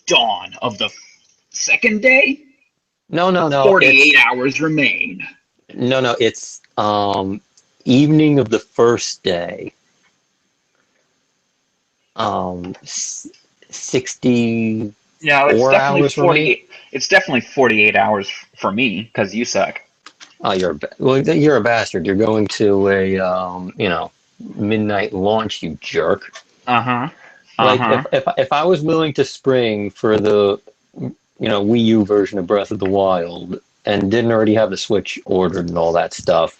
dawn of the second day. No. 48 hours remain. No. It's evening of the first day. 64 No, it's definitely hours for me. 48. It's definitely 48 hours for me because you suck. Oh, you're a bastard. You're going to a midnight launch, you jerk. Uh huh. Uh Like huh. if I was willing to spring for the Wii U version of Breath of the Wild and didn't already have the Switch ordered and all that stuff,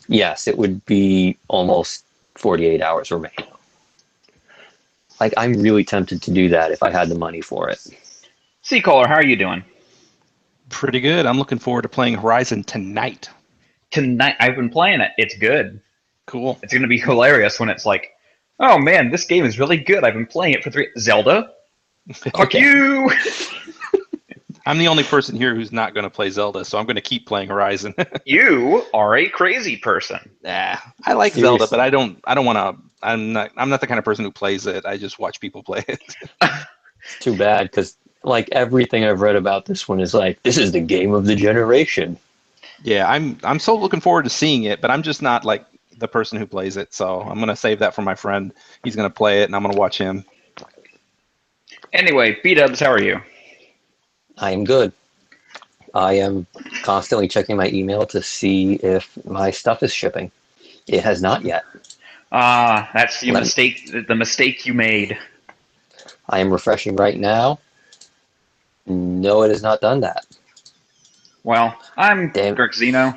yes, it would be almost 48 hours remaining. Like I'm really tempted to do that if I had the money for it. Seacaller, how are you doing? Pretty good. I'm looking forward to playing Horizon tonight. Tonight, I've been playing it. It's good. Cool. It's going to be hilarious when it's like, oh man, this game is really good. I've been playing it for 3. Zelda? Fuck you! I'm the only person here who's not going to play Zelda, so I'm going to keep playing Horizon. You are a crazy person. Nah, I like Seriously. Zelda, but I don't want to. I'm not the kind of person who plays it. I just watch people play it. It's too bad because like everything I've read about this one is like this is the game of the generation. Yeah, I'm so looking forward to seeing it, but I'm just not like the person who plays it. So I'm going to save that for my friend. He's going to play it, and I'm going to watch him. Anyway, B-dubs, how are you? I am good. I am constantly checking my email to see if my stuff is shipping. It has not yet. That's the Let- mistake. The mistake you made. I am refreshing right now. No, it has not done that. Well, I'm Damn. Dirk Zeno.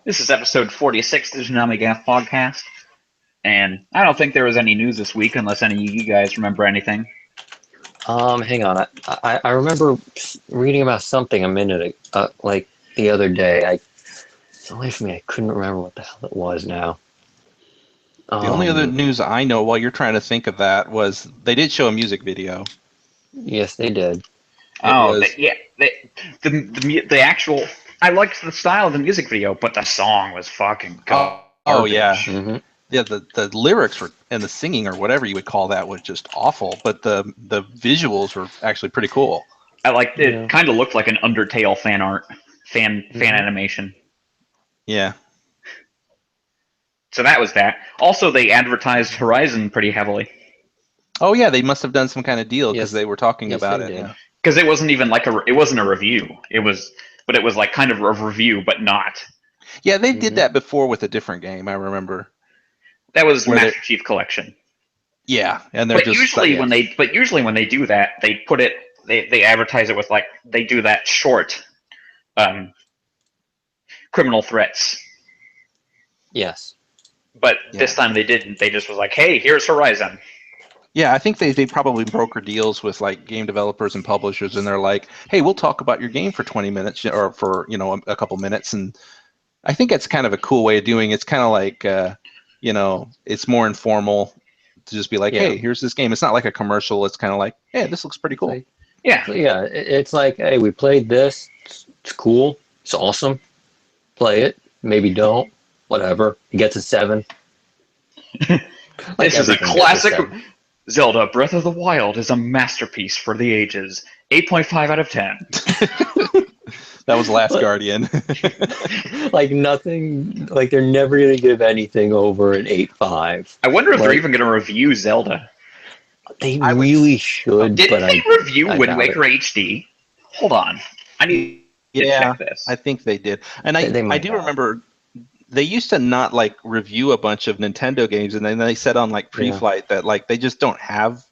This is episode 46 of the ToonamiGAF podcast, and I don't think there was any news this week unless any of you guys remember anything. Hang on. I remember reading about something a minute like the other day. It's away from me. I couldn't remember what the hell it was now. The only other news I know while you're trying to think of that was they did show a music video. Yes, they did. The actual. I liked the style of the music video, but the song was fucking garbage. Oh yeah. Mm-hmm. Yeah, the lyrics were and the singing or whatever you would call that was just awful, but the visuals were actually pretty cool. I liked it. Yeah. Kind of looked like an Undertale fan art, fan animation. Yeah. So that was that. Also, they advertised Horizon pretty heavily Oh yeah, they must have done some kind of deal because Yes. they were talking Yes, about they it. did. Yeah. because it wasn't even like it wasn't a review. It was like kind of a review, but not. Yeah, they did Mhm. that before with a different game. I remember. That was Where they- Master Chief Collection. Yeah, and they're But just usually like, when they do that, they put it they advertise it with like they do that short criminal threats. Yes. But this time they didn't. They just was like, "Hey, here's Horizon." yeah, I think they probably broker deals with like game developers and publishers, and they're like, hey, we'll talk about your game for 20 minutes or for a couple minutes, and I think that's kind of a cool way of doing it. It's kind of like it's more informal to just be like, Yeah. hey, here's this game. It's not like a commercial. It's kind of like, hey, this looks pretty cool. Like- Yeah. So, yeah, it's like, hey, we played this. It's cool. It's awesome. Play it. Maybe don't. Whatever. It gets a 7. This is a everything gets classic. 7. Zelda Breath of the Wild is a masterpiece for the ages. 8.5 out of 10. That was Last Guardian. Like nothing. Like they're never gonna give anything over an 8.5. I wonder if they're Like- even going to review Zelda. They I would- really should, Didn't but they review I Wind doubt Waker HD? Hold on. I need to Yeah, check this. I think they did. And They I might do have. remember they used to not like review a bunch of Nintendo games, and then they said on like pre-flight that like they just don't have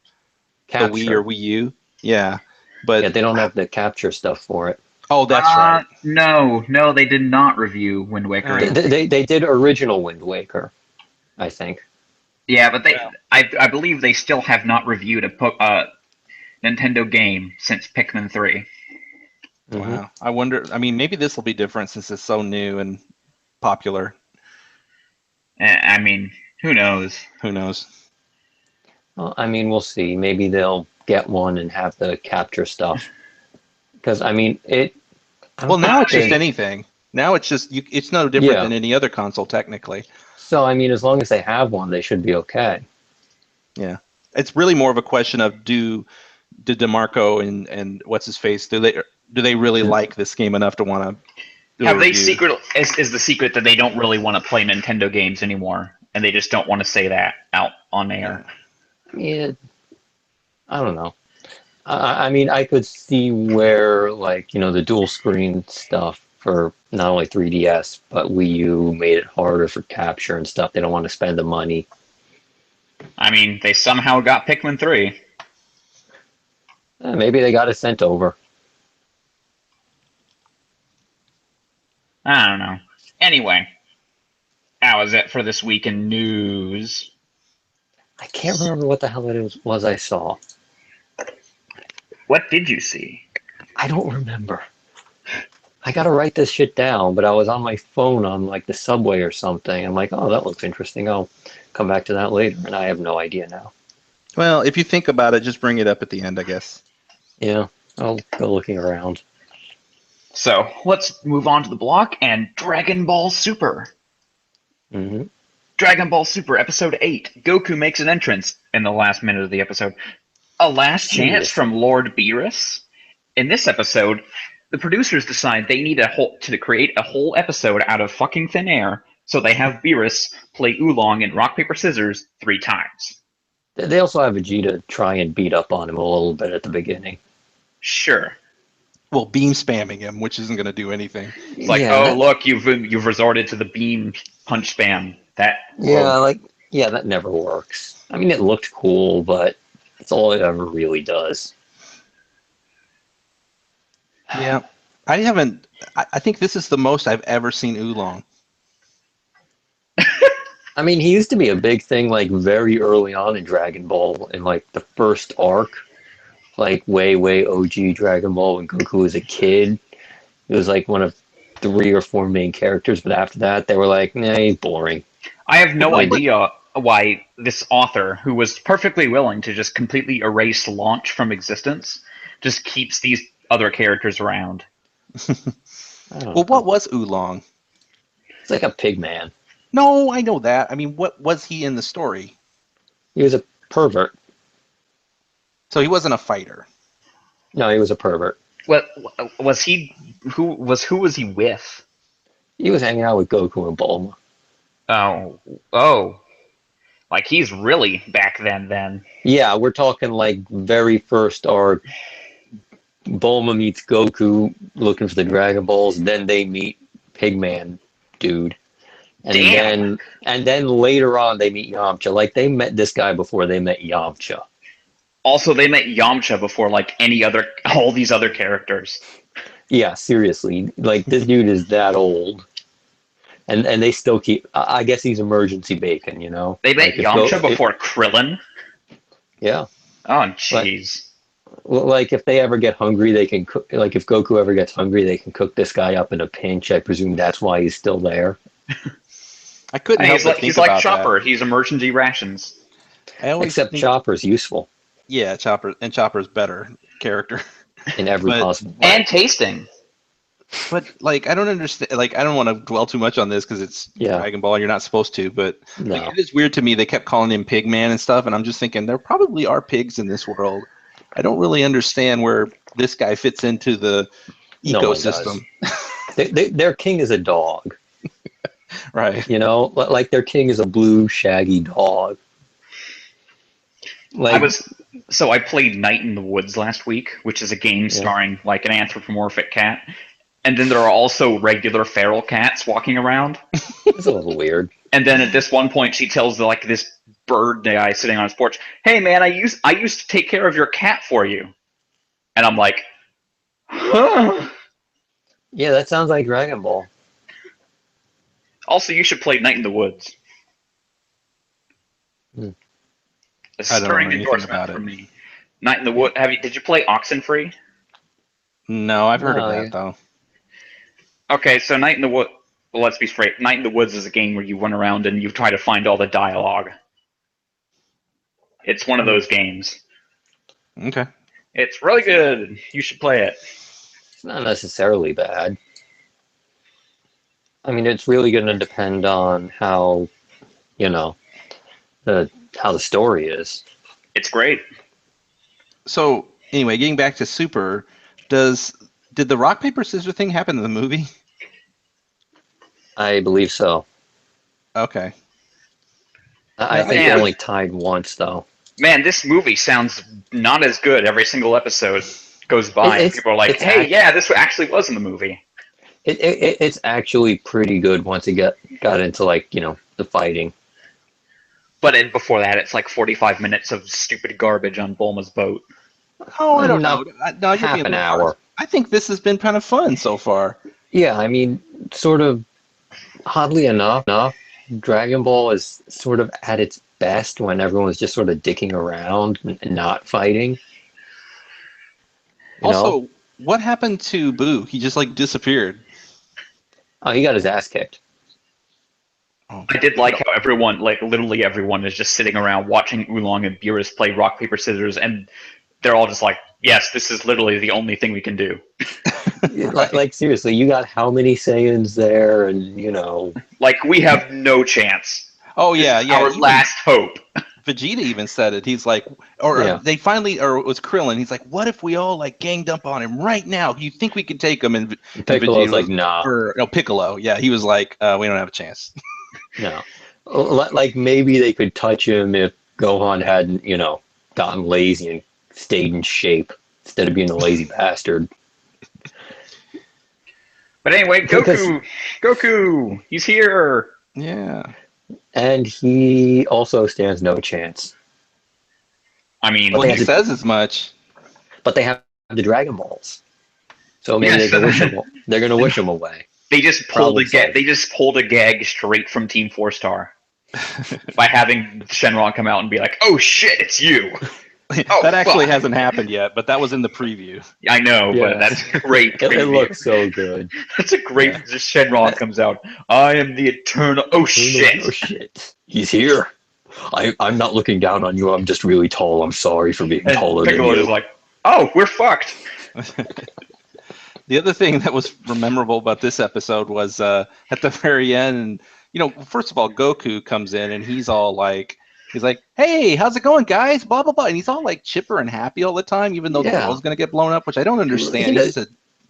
the Wii or Wii U. Yeah, but Yeah, they don't have the capture stuff for it. oh, that's right. No, they did not review Wind Waker Oh. HD. They did original Wind Waker, I think. Yeah, but I believe they still have not reviewed a Nintendo game since Pikmin 3. Mhm. Wow. I wonder. I mean, maybe this will be different since it's so new and popular. I mean, who knows? Who knows? Well, I mean, we'll see. Maybe they'll get one and have the capture stuff. Because I mean, it. I don't Well, now think it's just they- anything. Now it's just it's no different Yeah. than any other console technically. So I mean, as long as they have one, they should be okay. Yeah. It's really more of a question of do did DeMarco and what's his face, do they really like this game enough to want to do Have a they review? is the secret that they don't really want to play Nintendo games anymore, and they just don't want to say that out on air? Yeah, I don't know. I mean, I could see where, like, the dual screen stuff for not only 3DS, but Wii U made it harder for capture and stuff. They don't want to spend the money. I mean, they somehow got Pikmin 3. Maybe they got it sent over. I don't know. Anyway, that was it for this week in news. I can't remember what the hell was I saw. What did you see? I don't remember. I gotta write this shit down, but I was on my phone on like the subway or something. I'm like, oh, that looks interesting. I'll come back to that later, and I have no idea now. Well, if you think about it, just bring it up at the end, I guess. Yeah, I'll go looking around. So let's move on to the block and Dragon Ball Super. Mm-hmm. Dragon Ball Super Episode 8. Goku makes an entrance in the last minute of the episode. A last chance from Lord Beerus. In this episode, the producers decide they need to create a whole episode out of fucking thin air, so they have Beerus play Oolong in Rock Paper Scissors 3 times. They also have Vegeta try and beat up on him a little bit at the beginning. Sure. Well, beam spamming him, which isn't going to do anything. It's like, Yeah, look, you've resorted to the beam punch spam. That that never works. I mean, it looked cool, but that's all it ever really does. Yeah. I think this is the most I've ever seen Oolong. I mean, he used to be a big thing, like, very early on in Dragon Ball, in, like, the first arc. Like, way OG Dragon Ball when Goku was a kid. He was, like, one of 3 or 4 main characters, but after that, they were like, nah, he's boring. I have no idea why this author, who was perfectly willing to just completely erase Launch from existence, just keeps these other characters around. Well, what was Oolong? It's like a pig man. No, I know that. I mean, what was he in the story? He was a pervert. So he wasn't a fighter. No, he was a pervert. What was he? Who was he with? He was hanging out with Goku and Bulma. Oh, like he's really back then. Yeah, we're talking like very first arc. Bulma meets Goku looking for the Dragon Balls. Then they meet Pigman dude, and then later on they meet Yamcha. Like they met this guy before they met Yamcha. Also, they met Yamcha before like all these other characters. Yeah, seriously. Like this dude is that old. And they still keep. I guess he's emergency bacon, you know. They met Yamcha before Krillin. Yeah. Oh, jeez. Like if they ever get hungry, they can cook. Like if Goku ever gets hungry, they can cook this guy up in a pinch. I presume that's why he's still there. I couldn't help but think he's about like Chopper. that. He's emergency rations. Except Chopper's useful. Yeah, Chopper's better character in every possible way. And tasting. But like, I don't understand. Like, I don't want to dwell too much on this because it's Dragon Ball. You're not supposed to, but like, it is weird to me. They kept calling him Pigman and stuff, and I'm just thinking there probably are pigs in this world. I don't really understand where this guy fits into the ecosystem. Their king is a dog, right? You know, like their king is a blue shaggy dog. Like, I played Night in the Woods last week, which is a game starring like an anthropomorphic cat. And then there are also regular feral cats walking around. It's a little weird. And then at this one point, she tells like this bird guy sitting on his porch, "Hey man, I used to take care of your cat for you." And I'm like, huh. Yeah, that sounds like Dragon Ball. Also, you should play Night in the Woods. A stirring endorsement from me. Night in the Woods. Did you play Oxenfree? No, I've heard of that though. Okay, so Night in the Woods. Well, let's be straight. Night in the Woods is a game where you run around and you try to find all the dialogue. It's one of those games. Okay. It's really good. You should play it. It's not necessarily bad. I mean, it's really going to depend on how, how the story is. It's great. So Anyway, getting back to Super, did the rock paper scissors thing happen in the movie? I believe so. Okay. I think they only tied once, though. Man, this movie sounds not as good every single episode goes by. And people are like, It's hey, yeah, this actually was in the movie. It's actually pretty good once it got into, like, you know, the fighting. But before that, it's like 45 minutes of stupid garbage on Bulma's boat. Oh, I don't know. No, you're half being a an little hour. harsh. I think this has been kind of fun so far. Yeah, I mean, sort of, oddly enough, Dragon Ball is sort of at its best when everyone's just sort of dicking around and not fighting. You Also, know? what happened to Boo? He just like disappeared. Oh, he got his ass kicked. Oh, I did like how everyone, like literally everyone, is just sitting around watching Oolong and Beerus play rock, paper, scissors, and they're all just like, yes, this is literally the only thing we can do. right. Like, seriously, you got how many Saiyans there, and, you know... Like, we have no chance. Oh, This yeah, is yeah. our last hope. Vegeta even said it. He's like, they finally, or it was Krillin. He's like, what if we all like ganged up on him right now? You think we could take him? And Piccolo's Vegeta like, was, nah. no, Piccolo. Yeah, he was like, we don't have a chance. No. Like, maybe they could touch him if Gohan hadn't, you know, gotten lazy and stayed in shape instead of being a lazy bastard. But anyway, Goku, he's here. Yeah. And he also stands no chance. I mean, Well, he says as much. But they have the Dragon Balls, so maybe they can wish him. They're gonna wish him away. They just pulled a gag straight from Team 4-Star by having Shenron come out and be like, "Oh shit, it's you." Oh, that actually hasn't happened yet, but that was in the preview. I know, but that's great. It looks so good. That's a great. Just Shenron comes out. I am the eternal. Oh shit! Oh shit! He's here. I'm not looking down on you. I'm just really tall. I'm sorry for being taller than you. Piccolo is like, oh, we're fucked. The other thing that was memorable about this episode was at the very end, you know, first of all, Goku comes in and he's like, hey, how's it going, guys? Blah, blah, blah. And he's all like chipper and happy all the time, even though the world's going to get blown up, which I don't understand. He's an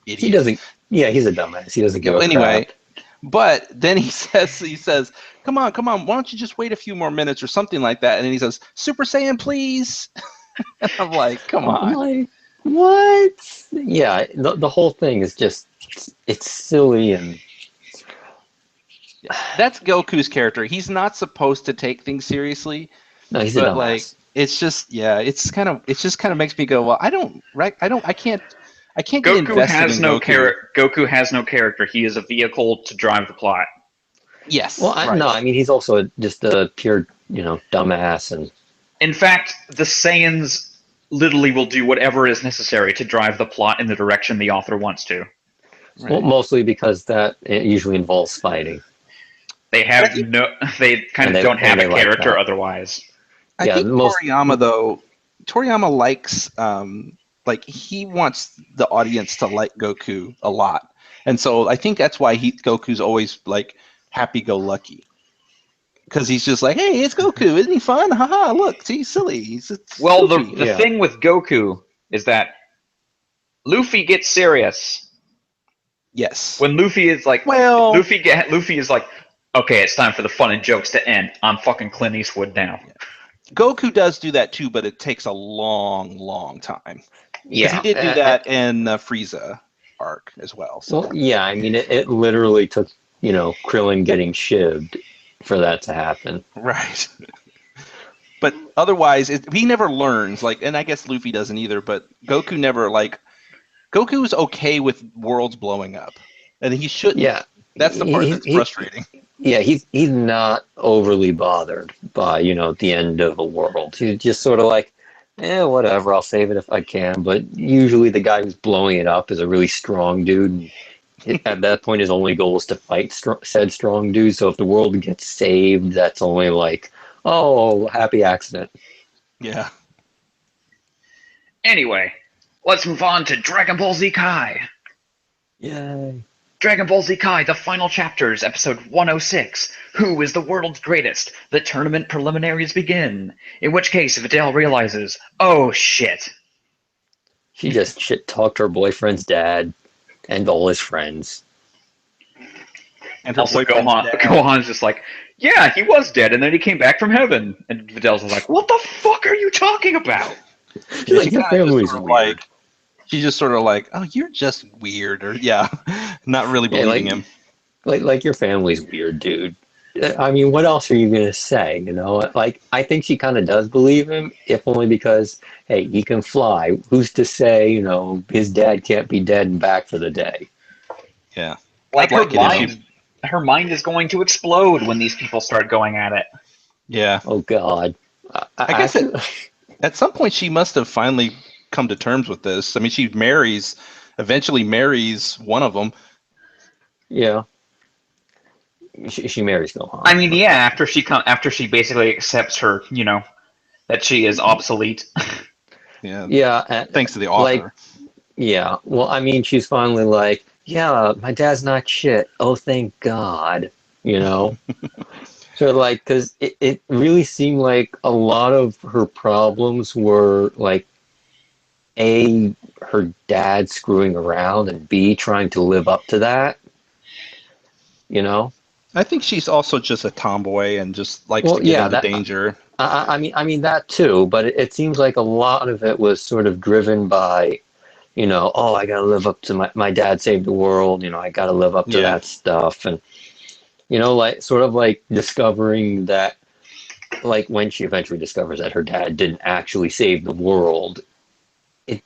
idiot. He doesn't, he's a dumbass. He doesn't give a crap. But then he says, come on, why don't you just wait a few more minutes or something like that? And then he says, Super Saiyan, please. And I'm like, come on. I'm like, what? Yeah, the whole thing is just, it's silly and... That's Goku's character. He's not supposed to take things seriously. No, he's a dumbass. Like, it's just, it just kind of makes me go, well, I can't get invested in Goku. Goku has no character. He is a vehicle to drive the plot. Yes. Well, I mean, he's also just a pure, you know, dumbass. And in fact, the Saiyans literally will do whatever is necessary to drive the plot in the direction the author wants to. Right. Well, mostly because it usually involves fighting. They have they don't have a character otherwise. I think Toriyama likes, he wants the audience to like Goku a lot. And so I think that's why Goku's always like happy-go-lucky. Because he's just like, hey, it's Goku, isn't he fun? Haha, look, he's silly. Well, the thing with Goku is that Luffy gets serious. Yes. When Luffy is like, Luffy is like, okay, it's time for the fun and jokes to end. I'm fucking Clint Eastwood now. Yeah. Goku does do that too, but it takes a long, long time. Yeah, he did do that in Frieza arc as well. So. Well, yeah, I mean, it literally took, you know, Krillin getting shivved for that to happen. Right. But otherwise, he never learns. And I guess Luffy doesn't either. But Goku never Goku's okay with worlds blowing up, and he shouldn't. Yeah, that's the part that's frustrating. Yeah, he's not overly bothered by, you know, the end of a world. He's just sort of like, whatever, I'll save it if I can. But usually the guy who's blowing it up is a really strong dude. At that point, his only goal is to fight said strong dude. So if the world gets saved, that's only like, oh, happy accident. Yeah. Anyway, let's move on to Dragon Ball Z Kai. Yay. Dragon Ball Z Kai, the final chapters, episode 106. Who is the world's greatest? The tournament preliminaries begin. In which case, Videl realizes, oh shit. She just shit talked her boyfriend's dad and all his friends. And her Also, boyfriend's dad. Gohan's just like, yeah, he was dead, and then he came back from heaven. And Vidal's like, what the fuck are you talking about? She's like, your family's weird. Like, she's just sort of like, oh, you're just weird, or not really believing him. Like your family's weird, dude. I mean, what else are you gonna say? You know, like I think she kind of does believe him, if only because hey, he can fly. Who's to say, you know, his dad can't be dead and back for the day? Yeah, like her mind is going to explode when these people start going at it. Yeah. Oh God. I guess at some point she must have finally come to terms with this. I mean, she eventually marries one of them. Yeah. She marries Gohan. I mean, yeah, after she basically accepts her, you know, that she is obsolete. Yeah. Yeah. Thanks to the author. Yeah. Well, I mean, she's finally like, yeah, my dad's not shit. Oh, thank God. You know? So, like, because it really seemed like a lot of her problems were, like, A, her dad screwing around, and B, trying to live up to that. You know? I think she's also just a tomboy and just likes to get into danger. I mean that too, but it seems like a lot of it was sort of driven by, you know, oh, I gotta live up to my dad saved the world, you know, I gotta live up to that stuff, and you know, like sort of like discovering that, like when she eventually discovers that her dad didn't actually save the world, it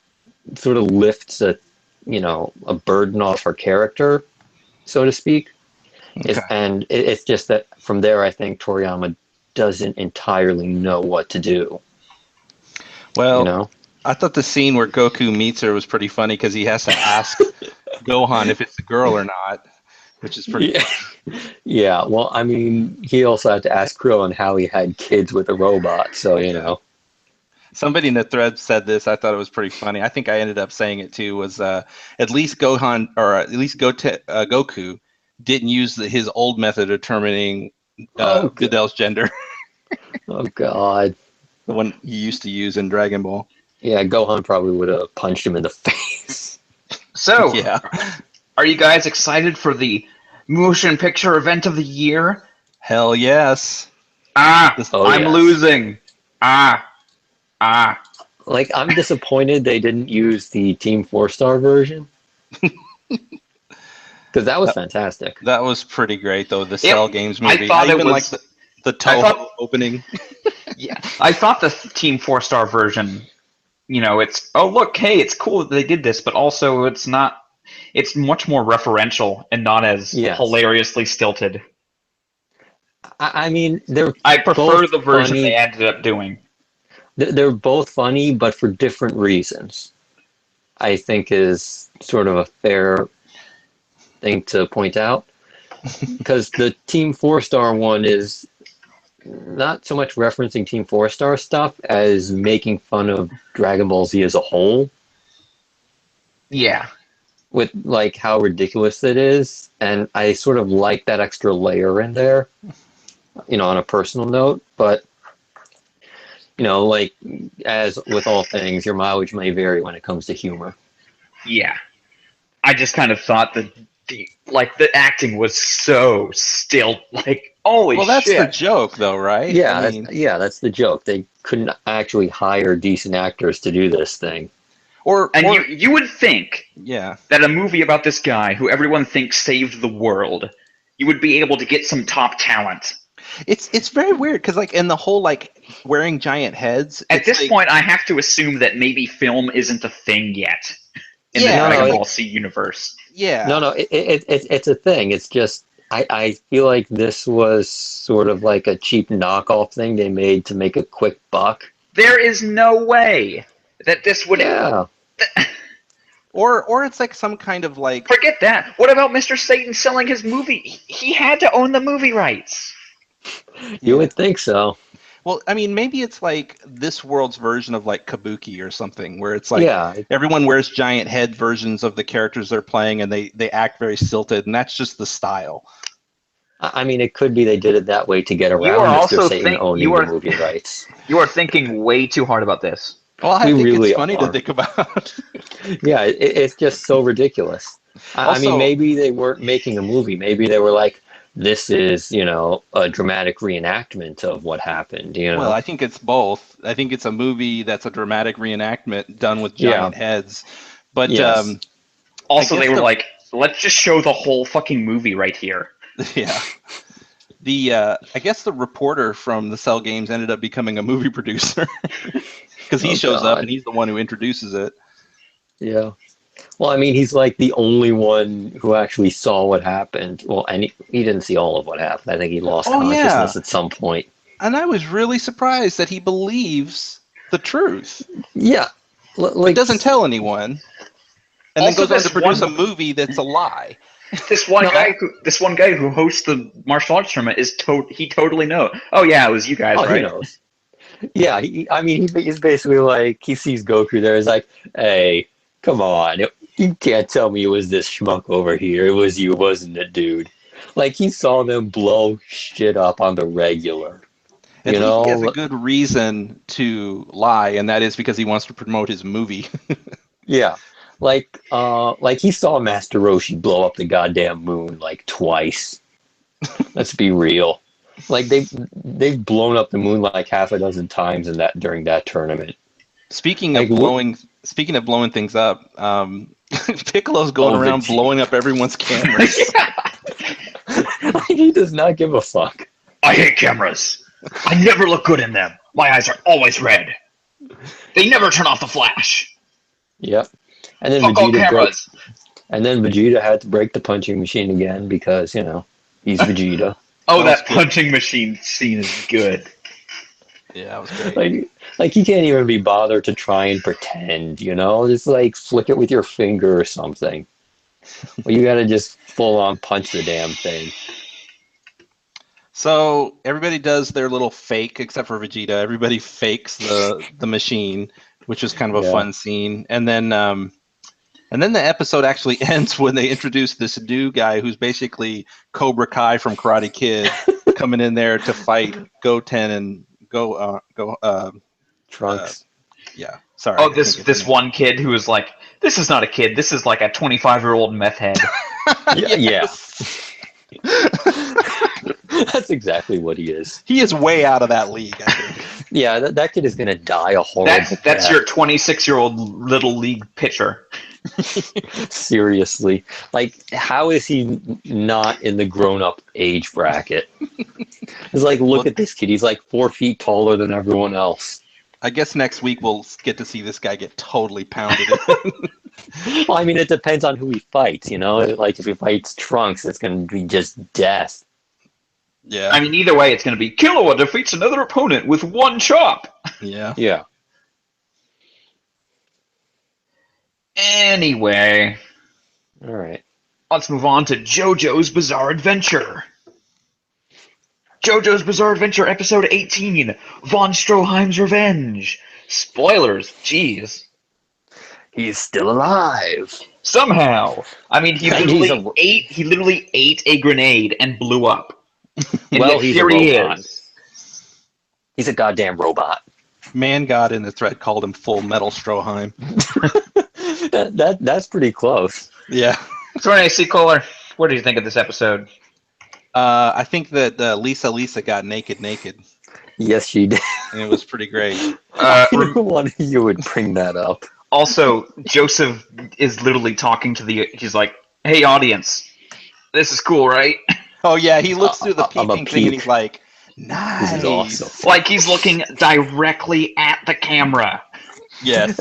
sort of lifts a burden off her character, so to speak. Okay. And it's just that from there, I think Toriyama doesn't entirely know what to do. Well, you know? I thought the scene where Goku meets her was pretty funny because he has to ask Gohan if it's a girl or not, which is pretty funny. Yeah, well, I mean, he also had to ask Krillin how he had kids with a robot, so, you know. Somebody in the thread said this. I thought it was pretty funny. I think I ended up saying it too. Was at least Gohan, or at least Goku, didn't use his old method of determining Vidal's gender. Oh God, the one he used to use in Dragon Ball. Yeah, Gohan probably would have punched him in the face. So, yeah, are you guys excited for the motion picture event of the year? Hell yes. I'm losing. Like, I'm disappointed they didn't use the Team 4-star version. Because that was fantastic. That was pretty great, though. The Cell Games movie. I thought even like the Toho opening. Yeah, I thought the Team 4-star version, you know, it's, oh, look, hey, it's cool that they did this, but also it's not, it's much more referential and not as hilariously stilted. I mean, I prefer the version funny. they ended up doing. They're both funny, but for different reasons. I think is sort of a fair thing to point out. Because the Team 4-star one is not so much referencing Team 4-star stuff as making fun of Dragon Ball Z as a whole. Yeah. With, like, how ridiculous it is. And I sort of like that extra layer in there, you know, on a personal note. But, you know, like, as with all things, your mileage may vary when it comes to humor. Yeah. I just kind of thought that the acting was so still, like, holy shit. Well, that's the joke, though, right? Yeah, that's the joke. They couldn't actually hire decent actors to do this thing. You would think that a movie about this guy who everyone thinks saved the world, you would be able to get some top talent. It's very weird because, like, in the whole, like, wearing giant heads. At this point, I have to assume that maybe film isn't a thing yet in the Dragon Ball Z universe. Yeah. No, it's a thing. It's just I feel like this was sort of like a cheap knockoff thing they made to make a quick buck. There is no way that this would. Yeah. Or it's like some kind of like. Forget that. What about Mr. Satan selling his movie? He had to own the movie rights. You would think so. Well, I mean, maybe it's like this world's version of like Kabuki or something, where it's like everyone wears giant head versions of the characters they're playing, and they act very stilted, and that's just the style. I mean, it could be they did it that way to get around Mr. Satan owning the movie rights. You are thinking way too hard about this. Well, I think it's funny to think about. Yeah, it's just so ridiculous. I mean, Also, maybe they weren't making a movie. Maybe they were like, this is, a dramatic reenactment of what happened, well, I think it's both. I think it's a movie that's a dramatic reenactment done with Yeah. giant heads. But Yes. I Also, guess they were like, let's just show the whole fucking movie right here. yeah. I guess the reporter from the Cell Games ended up becoming a movie producer because he Oh, shows up and God. he's the one who introduces it. Yeah. Well, I mean, he's like the only one who actually saw what happened. Well, and he didn't see all of what happened. I think he lost Oh yeah, consciousness at some point. and I was really surprised that he believes the truth, Yeah. but Like, doesn't tell anyone, and then Also, goes on to this produce a one movie that's a lie. this one no, guy who hosts the martial arts tournament he totally knows. Oh yeah, it was you guys, oh, he right? knows. Yeah, I mean, he's basically like, he sees Goku there. He's like, hey, come on. You can't tell me it was this schmuck over here. It was you, wasn't it, dude? Like, he saw them blow shit up on the regular. At You least he has a know? good reason to lie, and that is because he wants to promote his movie. Yeah. Like he saw Master Roshi blow up the goddamn moon like twice. Let's be real. Like they've blown up the moon like half a dozen times during that tournament. Speaking Like of blowing things up, Piccolo's going oh, around blowing up everyone's cameras. he does not give a fuck. I hate cameras. I never look good in them. My eyes are always red. They never turn off the flash. Yep. And then Fuck all Vegeta broke. cameras. And then Vegeta had to break the punching machine again because he's Vegeta. Oh, That was that good. punching machine scene is good. Yeah, that was great. Like he can't even be bothered to try and pretend. Just like flick it with your finger or something. Well, you gotta just full on punch the damn thing. So everybody does their little fake, except for Vegeta. Everybody fakes the machine, which is kind of a Yeah. fun scene. And then the episode actually ends when they introduce this new guy who's basically Cobra Kai from Karate Kid, coming in there to fight Goten and Trunks. yeah. Sorry. Oh, I can't get this the name. one kid who is like, this is not a kid. This is like a 25-year-old meth head. Yeah. That's exactly what he is. He is way out of that league, I think. Yeah, that kid is gonna die a horrible That's death. your 26-year-old little league pitcher. Seriously. Like, how is he not in the grown-up age bracket? It's like, look at this kid. He's like 4 feet taller than everyone else. I guess next week we'll get to see this guy get totally pounded. Well, I mean, it depends on who he fights, Like, if he fights Trunks, it's going to be just death. Yeah. I mean, either way, it's going to be Killua defeats another opponent with one chop. Yeah. Yeah. Anyway, All right. let's move on to JoJo's Bizarre Adventure. JoJo's Bizarre Adventure, episode 18, Von Stroheim's Revenge. Spoilers, jeez. He's still alive. Somehow. I mean, he And literally ate a grenade and blew up. And Well, yet he's here a he robot. is. He's a goddamn robot. Man God in the thread called him Full Metal Stroheim. That's pretty close. Yeah. So anyway, Caller, what do you think of this episode? I think that Lisa got naked, Yes, she did. and it was pretty great. I knew one of you would bring that up. Also, Joseph is literally talking to he's like, hey, audience, this is cool, right? Oh yeah, he looks through the I'm a peeping thing and peep. he's like, nice. This is awesome. Like he's looking directly at the camera. Yes.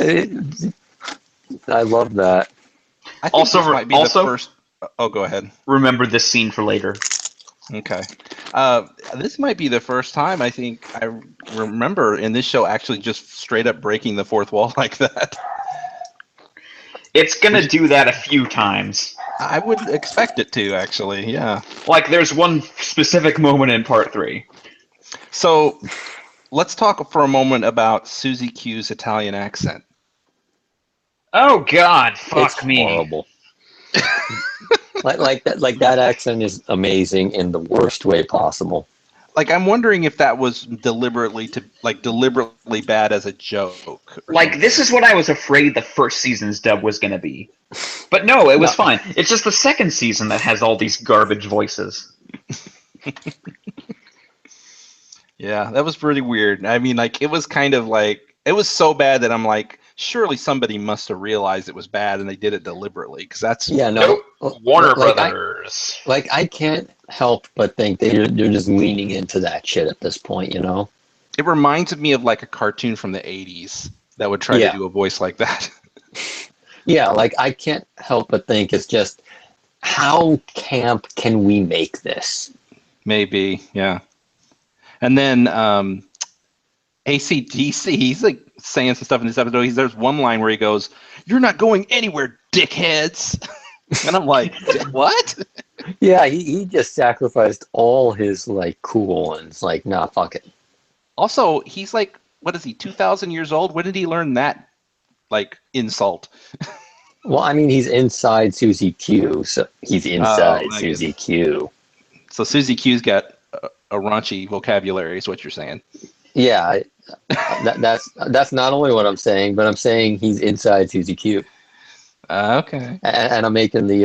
I love that. I think Also- this might be also- the first. Oh, go ahead. Remember this scene for later. Okay. This might be the first time I think I remember in this show actually just straight up breaking the fourth wall like that. It's gonna do that a few times. I would expect it to, actually. Yeah. Like, there's one specific moment in part 3. So let's talk for a moment about Susie Q's Italian accent. Oh God, fuck It's me. horrible. like that accent is amazing in the worst way possible. Like, I'm wondering if that was deliberately bad as a joke. Or Like, this is what I was afraid the first season's dub was going to be. But no, it was No. fine. It's just the second season that has all these garbage voices. Yeah, that was pretty weird. I mean, like, it was kind of like, it was so bad that I'm like, surely somebody must have realized it was bad and they did it deliberately, because that's Yeah, no. Warner Like Brothers. I can't help but think they're just leaning into that shit at this point, you know? it reminds me of like a cartoon from the 80s that would try to Yeah. do a voice like that. Yeah, like I can't help but think it's just how camp can we make this? Maybe, yeah. And then ACDC, he's like saying some stuff in this episode. There's one line where he goes, "You're not going anywhere, dickheads." And I'm like, what? Yeah, he just sacrificed all his like cool and it's like, nah, fuck it. Also, he's like, what is he, 2,000 years old? When did he learn that, like, insult? Well, I mean, he's inside Susie Q, so he's inside I Susie guess. Q. So Susie Q's got a raunchy vocabulary, is what you're saying. Yeah, that's not only what I'm saying, but I'm saying he's inside Susie Q. Okay. And I'm making the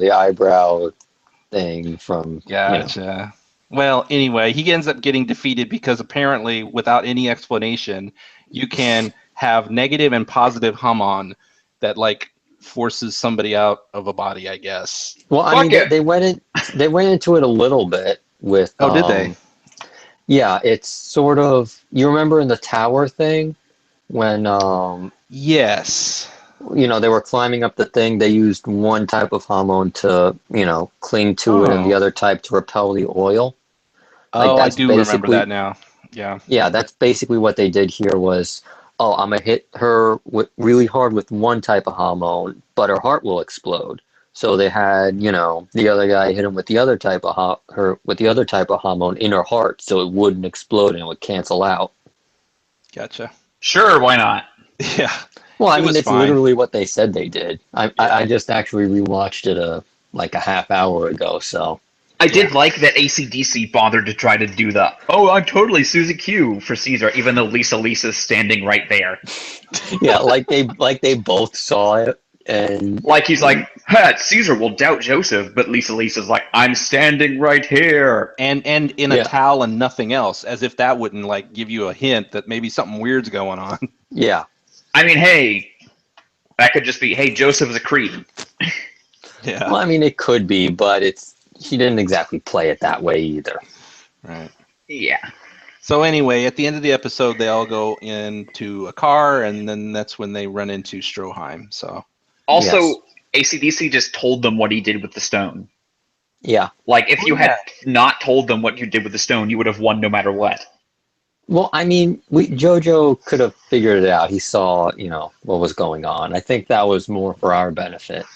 the eyebrow thing from Gotcha. Well, anyway, he ends up getting defeated because apparently, without any explanation, you can have negative and positive hum-on that, like, forces somebody out of a body, I guess. Well, I Fuck mean, it. they went into it a little bit with Oh, did they? Yeah, it's sort of, you remember in the tower thing when Yes. they were climbing up the thing, they used one type of hormone to, cling to it and the Oh. other type to repel the oil. Like Oh, I that's do remember basically that now. Yeah. Yeah, that's basically what they did here was, oh, I'm gonna hit her really hard with one type of hormone, but her heart will explode. So they had, the other guy hit him with the other type of the other type of hormone in her heart, so it wouldn't explode and it would cancel out. Gotcha. Sure, why not? Yeah. Well, I It mean, was it's fine. literally what they said they did. I Yeah. just actually rewatched it like a half hour ago, so I did like that ACDC bothered to try to do the, oh, I'm totally Susie Q for Caesar, even though Lisa's standing right there. yeah, like they both saw it and Like, he's like, ha, Caesar will doubt Joseph, but Lisa's like, I'm standing right here. And in a yeah, towel and nothing else, as if that wouldn't, like, give you a hint that maybe something weird's going on. yeah. I mean, hey, that could just be, hey, Joseph is a creep. Yeah. Well, I mean, it could be, but he didn't exactly play it that way either. Right. Yeah. So anyway, at the end of the episode, they all go into a car, and then that's when they run into Stroheim. So Also, ACDC just told them what he did with the stone. Yeah. Like, if you had not told them what you did with the stone, you would have won no matter what. Well, I mean, JoJo could have figured it out. He saw, what was going on. I think that was more for our benefit.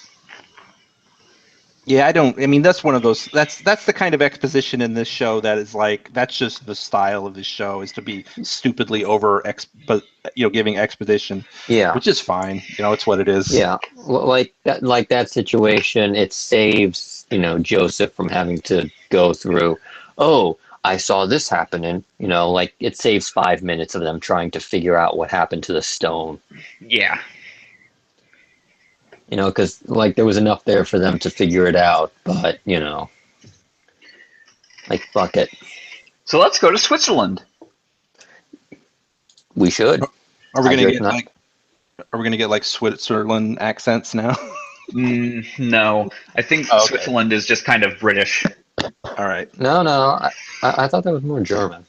yeah, I mean, that's one of those. That's the kind of exposition in this show that is like, that's just the style of this show, is to be stupidly giving exposition. Yeah. Which is fine. It's what it is. Yeah. Like that situation, it saves, Joseph from having to go through, oh, I saw this happening, like it saves 5 minutes of them trying to figure out what happened to the stone. Yeah. Because like there was enough there for them to figure it out, but like fuck it, So let's go to Switzerland. we should. Are we I gonna guess get not. like Switzerland accents now? No. I think Oh, okay. Switzerland is just kind of British. All right. No, I thought that was more German.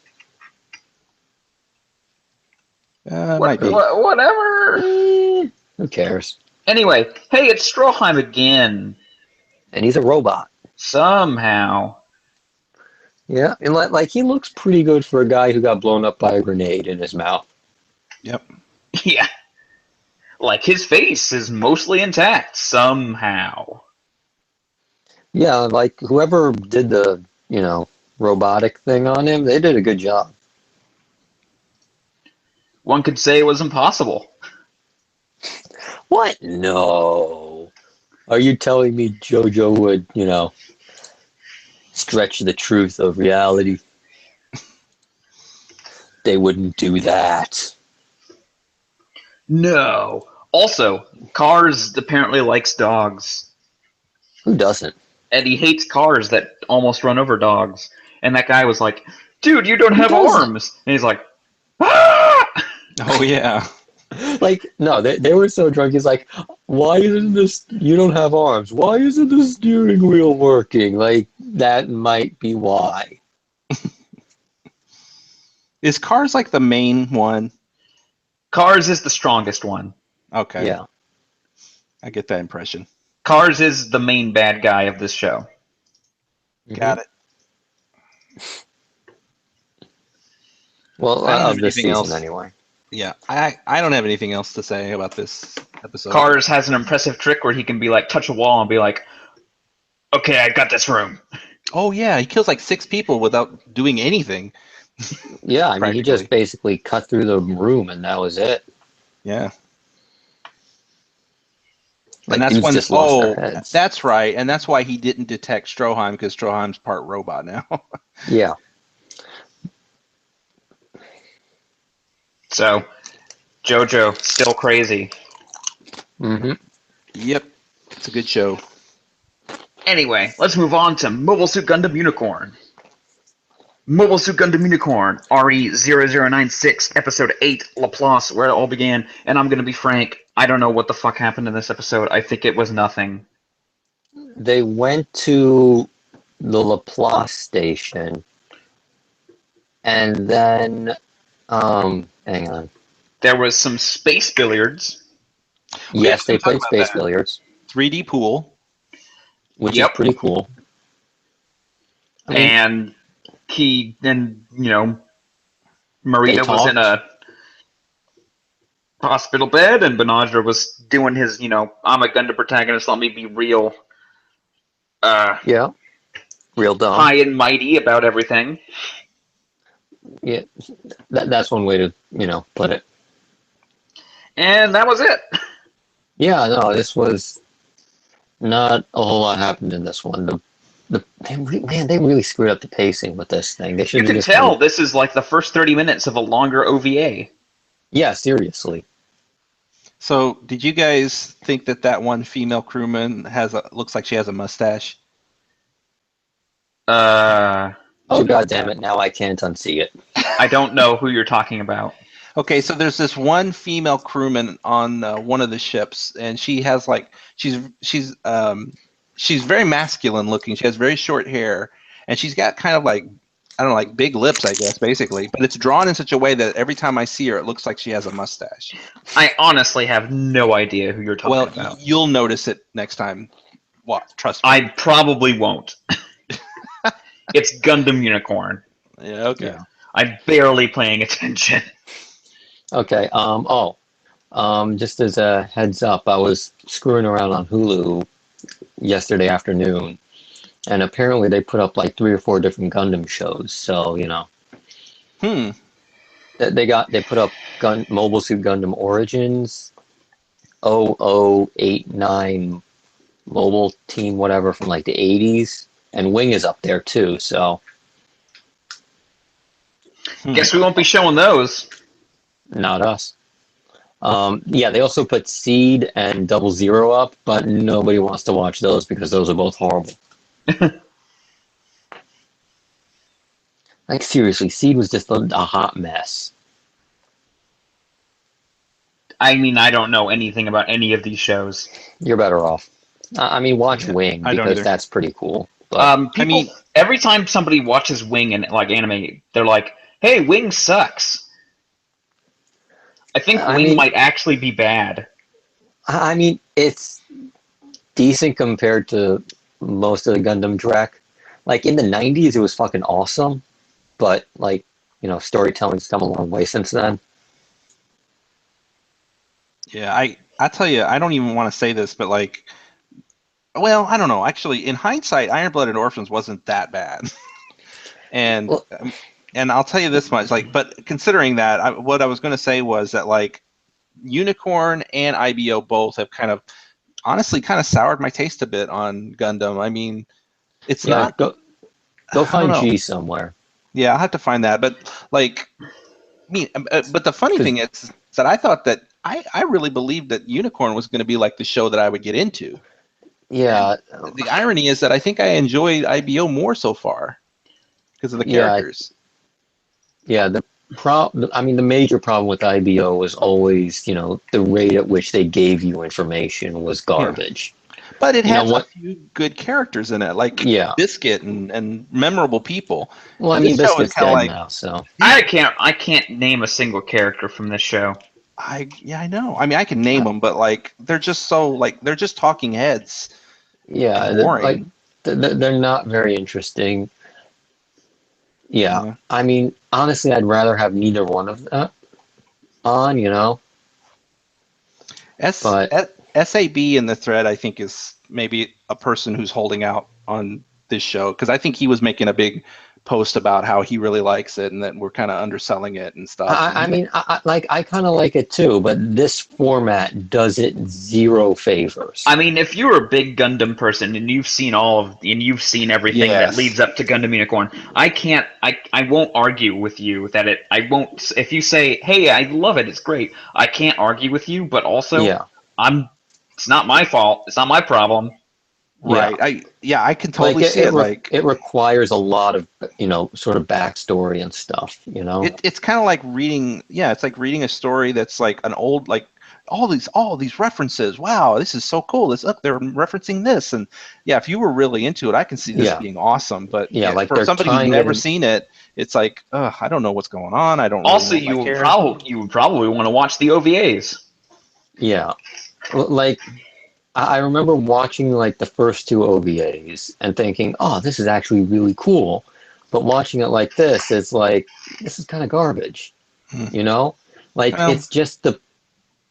Might be. Whatever. Who cares? Anyway, hey, it's Stroheim again. And he's a robot. Somehow. Yeah, and like he looks pretty good for a guy who got blown up by a grenade in his mouth. Yep. Yeah. Like, his face is mostly intact, somehow. Yeah, like whoever did the, robotic thing on him, they did a good job. One could say it was impossible. What? No. Are you telling me JoJo would, stretch the truth of reality? they wouldn't do that. No. Also, Cars apparently likes dogs. Who doesn't? And he hates cars that almost run over dogs. And that guy was like, dude, you don't have doesn't? arms. And he's like, ah! Oh yeah. Like, no, they were so drunk. He's like, why isn't this, you don't have arms. Why isn't the steering wheel working? Like, that might be why. Is Cars like the main one? Cars is the strongest one. Okay. Yeah. I get that impression. Cars is the main bad guy of this show. Got it. Well, I don't have of this anything season else. anyway. Yeah, I don't have anything else to say about this episode. Cars has an impressive trick where he can be like, touch a wall and be like, okay, I got this room. Oh yeah, he kills like 6 people without doing anything. Yeah, I mean, he just Practically. basically cut through the room and that was it. Yeah. Like, And that's dudes when just lost their heads. that's right, and that's why he didn't detect Stroheim, because Stroheim's part robot now. Yeah. So, JoJo, still crazy. Mm-hmm. Yep, it's a good show. Anyway, let's move on to Mobile Suit Gundam Unicorn. Mobile Suit Gundam Unicorn, RE0096, Episode 8, Laplace, where it all began. And I'm going to be frank, I don't know what the fuck happened in this episode. I think it was nothing. They went to the Laplace station, and then, hang on. There was some space billiards. Yes, they to talk played about space that. billiards, 3D pool. which Yep. is pretty cool. I mean, And Marita They was in talked. a hospital bed, and Banadra was doing his, I'm a Gundam protagonist, let me be real yeah, real dumb. high and mighty about everything. Yeah, that's one way to, put it. And that was it. Yeah, no, this was not a whole lot happened in this one. They really screwed up the pacing with this thing. They should You have can just tell this is like the first 30 minutes of a longer OVA. Yeah, seriously. So, did you guys think that one female crewman looks like she has a mustache? Oh, God damn it! Now I can't unsee it. I don't know who you're talking about. Okay, so there's this one female crewman on one of the ships, and she has like she's very masculine looking. She has very short hair, and she's got kind of like, I don't know, like big lips, I guess, basically. But it's drawn in such a way that every time I see her, it looks like she has a mustache. I honestly have no idea who you're talking Well, about. you'll notice it next time. What? Trust me. I probably won't. It's Gundam Unicorn. Yeah. Okay. Yeah. I'm barely paying attention. Okay. Just as a heads up, I was screwing around on Hulu yesterday afternoon, and apparently they put up like 3 or 4 different Gundam shows. So they put up Mobile Suit Gundam Origins, 0089 Mobile Team whatever from like the 80s, and Wing is up there too. So Guess we won't be showing those. not us. Yeah, they also put Seed and 00 up, but nobody wants to watch those because those are both horrible. Like, seriously, Seed was just a hot mess. I mean, I don't know anything about any of these shows. You're better off. I mean, watch Yeah, Wing I don't because either. that's pretty cool. But Every time somebody watches Wing in like anime, they're like, "Hey, Wing sucks." I think Wing might actually be bad. I mean, it's decent compared to most of the Gundam Drek. Like, in the 90s, it was fucking awesome. But, like, storytelling's come a long way since then. Yeah, I tell you, I don't even want to say this, but like, well, I don't know. Actually, in hindsight, Iron Blooded Orphans wasn't that bad. and Well- and I'll tell you this much, like, but considering that, what I was going to say was that like Unicorn and IBO both have honestly kind of soured my taste a bit on Gundam. I mean, it's not. Go I don't find know. G somewhere. Yeah, I'll have to find that. But like, mean, but the funny thing is that I thought that I really believed that Unicorn was going to be like the show that I would get into. Yeah. And the irony is that I think I enjoyed IBO more so far because of the characters. Yeah. The major problem with IBO was always, the rate at which they gave you information was garbage. But it had a few good characters in it, like Biscuit and memorable people. Well, I mean, Biscuit's dead now, so I can't name a single character from this show. I know. I mean, I can name them, but like they're just they're just talking heads. Yeah, boring. They're not very interesting. Yeah, I mean, honestly, I'd rather have neither one of them on. SAB in the thread, I think, is maybe a person who's holding out on this show because I think he was making a big post about how he really likes it and that we're kind of underselling it and stuff. I mean, I kind of like it too, but this format does it zero favors. I mean, if you're a big Gundam person and you've seen everything that leads up to Gundam Unicorn, I won't argue with you that if you say, hey, I love it, it's great, I can't argue with you, but also, it's not my fault, it's not my problem. Right. I can totally see it. It requires a lot of sort of backstory and stuff. It's kind of like reading. Yeah, it's like reading a story that's like an old all these references. Wow, this is so cool. Look, they're referencing this, and if you were really into it, I can see this being awesome. But like for somebody who's never seen it, it's like, I don't know what's going on. I don't. Also, really you would probably want to watch the OVAs. Yeah, like. I remember watching like the first two OVAs and thinking, oh, this is actually really cool. But watching it like this, it's like, this is kind of garbage. It's just the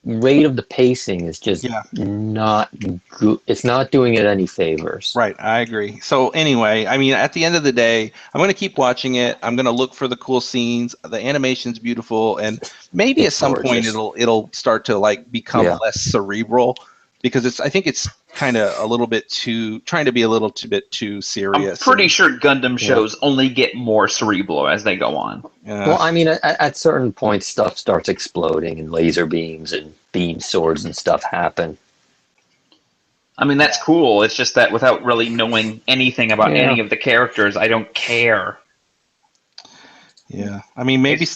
rate of the pacing is just not good. It's not doing it any favors. Right, I agree. So anyway, I mean, at the end of the day, I'm going to keep watching it. I'm going to look for the cool scenes. The animation's beautiful, and maybe at some point it'll start to like become less cerebral. Because I think it's kind of a little bit trying to be a little bit too serious. I'm pretty sure Gundam shows only get more cerebral as they go on. Well, I mean, at certain points, stuff starts exploding and laser beams and beam swords and stuff happen. I mean, that's cool. It's just that without really knowing anything about any of the characters, I don't care. Yeah, I mean, maybe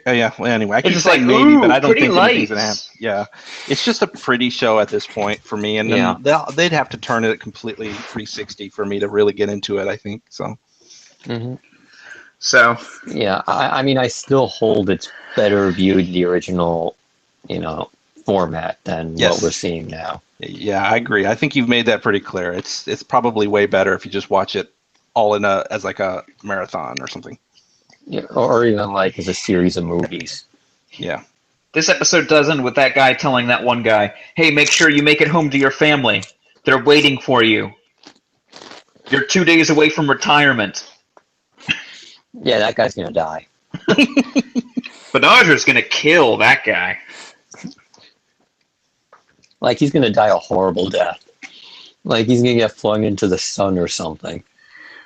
well, anyway, I keep saying maybe, but I don't think anything's gonna happen. Yeah, it's just a pretty show at this point for me, and then they'd have to turn it completely 360 for me to really get into it. I think so. Mm-hmm. So yeah, I mean, I still hold it's better viewed the original, format than what we're seeing now. Yeah, I agree. I think you've made that pretty clear. It's probably way better if you just watch it all as like a marathon or something. Yeah, or even like as a series of movies. Yeah. This episode does end with that guy telling that one guy, hey, make sure you make it home to your family. They're waiting for you. You're 2 days away from retirement. Yeah, that guy's going to die. Banagher's going to kill that guy. Like, he's going to die a horrible death. Like, he's going to get flung into the sun or something.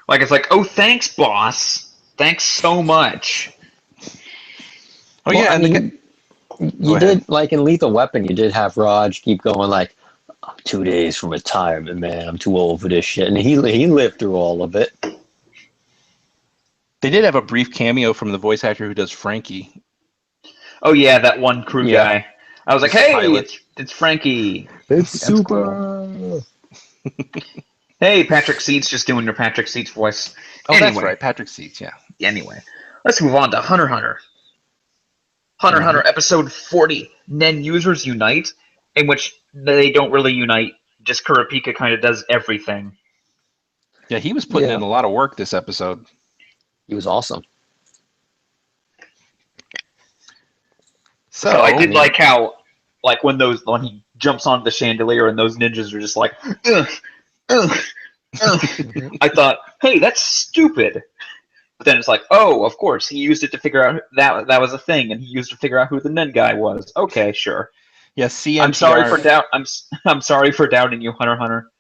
Like, it's like, oh, thanks, boss. Thanks so much. Oh, yeah, I mean, you did, like in Lethal Weapon, you did have Raj keep going like, 2 days from retirement, man. I'm too old for this shit. And he lived through all of it. They did have a brief cameo from the voice actor who does Frankie. Oh, yeah, that one crew guy. I was like, hey, it's Frankie. It's super. Cool. Hey, Patrick Seats, just doing your Patrick Seats voice. Oh, anyway, that's right, Patrick Seats, yeah. Anyway, let's move on to Hunter x Hunter. Hunter x Hunter episode 40, Nen Users Unite, in which they don't really unite, just Kurapika kind of does everything. Yeah, he was putting in a lot of work this episode. He was awesome. So I did like how, like when he jumps onto the chandelier and those ninjas are just like, ugh, ugh, ugh. I thought, hey, that's stupid. But then it's like, oh, of course, he used it to figure out that was a thing, and he used it to figure out who the Nen guy was. Okay, sure. Yeah, CNTR. I'm sorry for doubting you, Hunter x Hunter.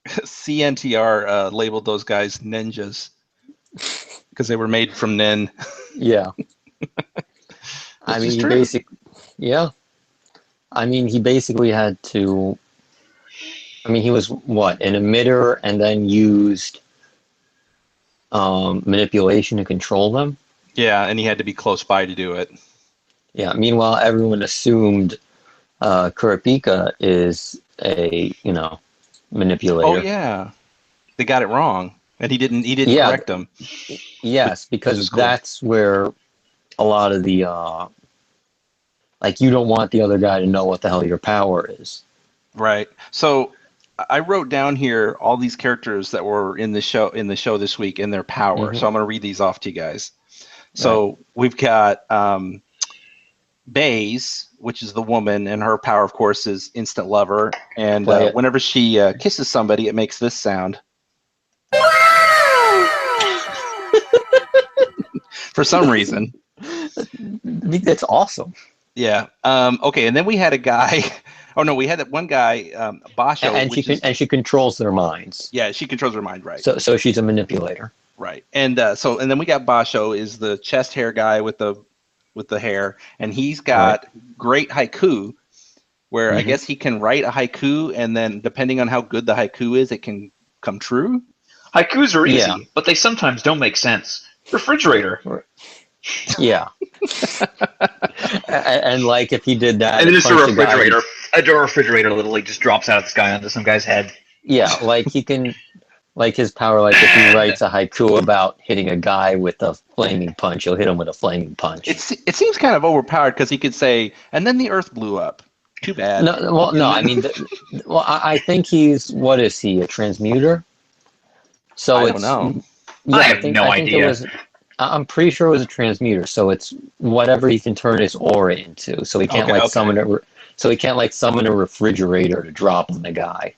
CNTR labeled those guys ninjas because they were made from Nen. Yeah. I This mean, is he true. yeah. I mean, he basically had to. I mean, he was what, an emitter, and then used manipulation to control them. Yeah, and he had to be close by to do it. Yeah. Meanwhile, everyone assumed Kurapika is a Oh manipulator. yeah, they got it wrong, and he didn't Yeah. correct them, Yes, which because is cool. that's where a lot of the like you don't want the other guy to know what the hell your power is. Right. So I wrote down here all these characters that were in the show this week and their power. Hmm. So I'm going to read these off to you guys. Right. So we've got Baze, which is the woman, and her power, of course, is instant lover. And Play it. whenever she kisses somebody, it makes this sound for some reason. That's awesome. Yeah. Okay. And then we had a guy. Oh no, we had that one guy, Basho, And which is she controls their minds. yeah, she controls her mind, right? So she's a manipulator. Right. And then we got Basho is the chest hair guy with the hair, and he's Right. got great haiku, where I Hmm. guess he can write a haiku, and then depending on how good the haiku is, it can come true. Haikus are Yeah. easy, but they sometimes don't make sense. Refrigerator. Yeah. And like if he did that, And then it just a punched a guy. refrigerator. A door refrigerator literally just drops out of the sky onto some guy's head. Yeah, like he can, like his power, like if he And writes a haiku about hitting a guy with a flaming punch, he'll hit him with a flaming punch. It seems kind of overpowered because he could say, and then the Earth blew up. Too bad. No, well, no, And I then- mean, well, I think he's, what is he, a transmuter? So I don't it's, know. yeah, I have no I think idea. it was, I'm pretty sure it was a transmuter. So it's whatever he can turn his aura into. So he can't Okay, so he can't like summon a refrigerator to drop on the guy.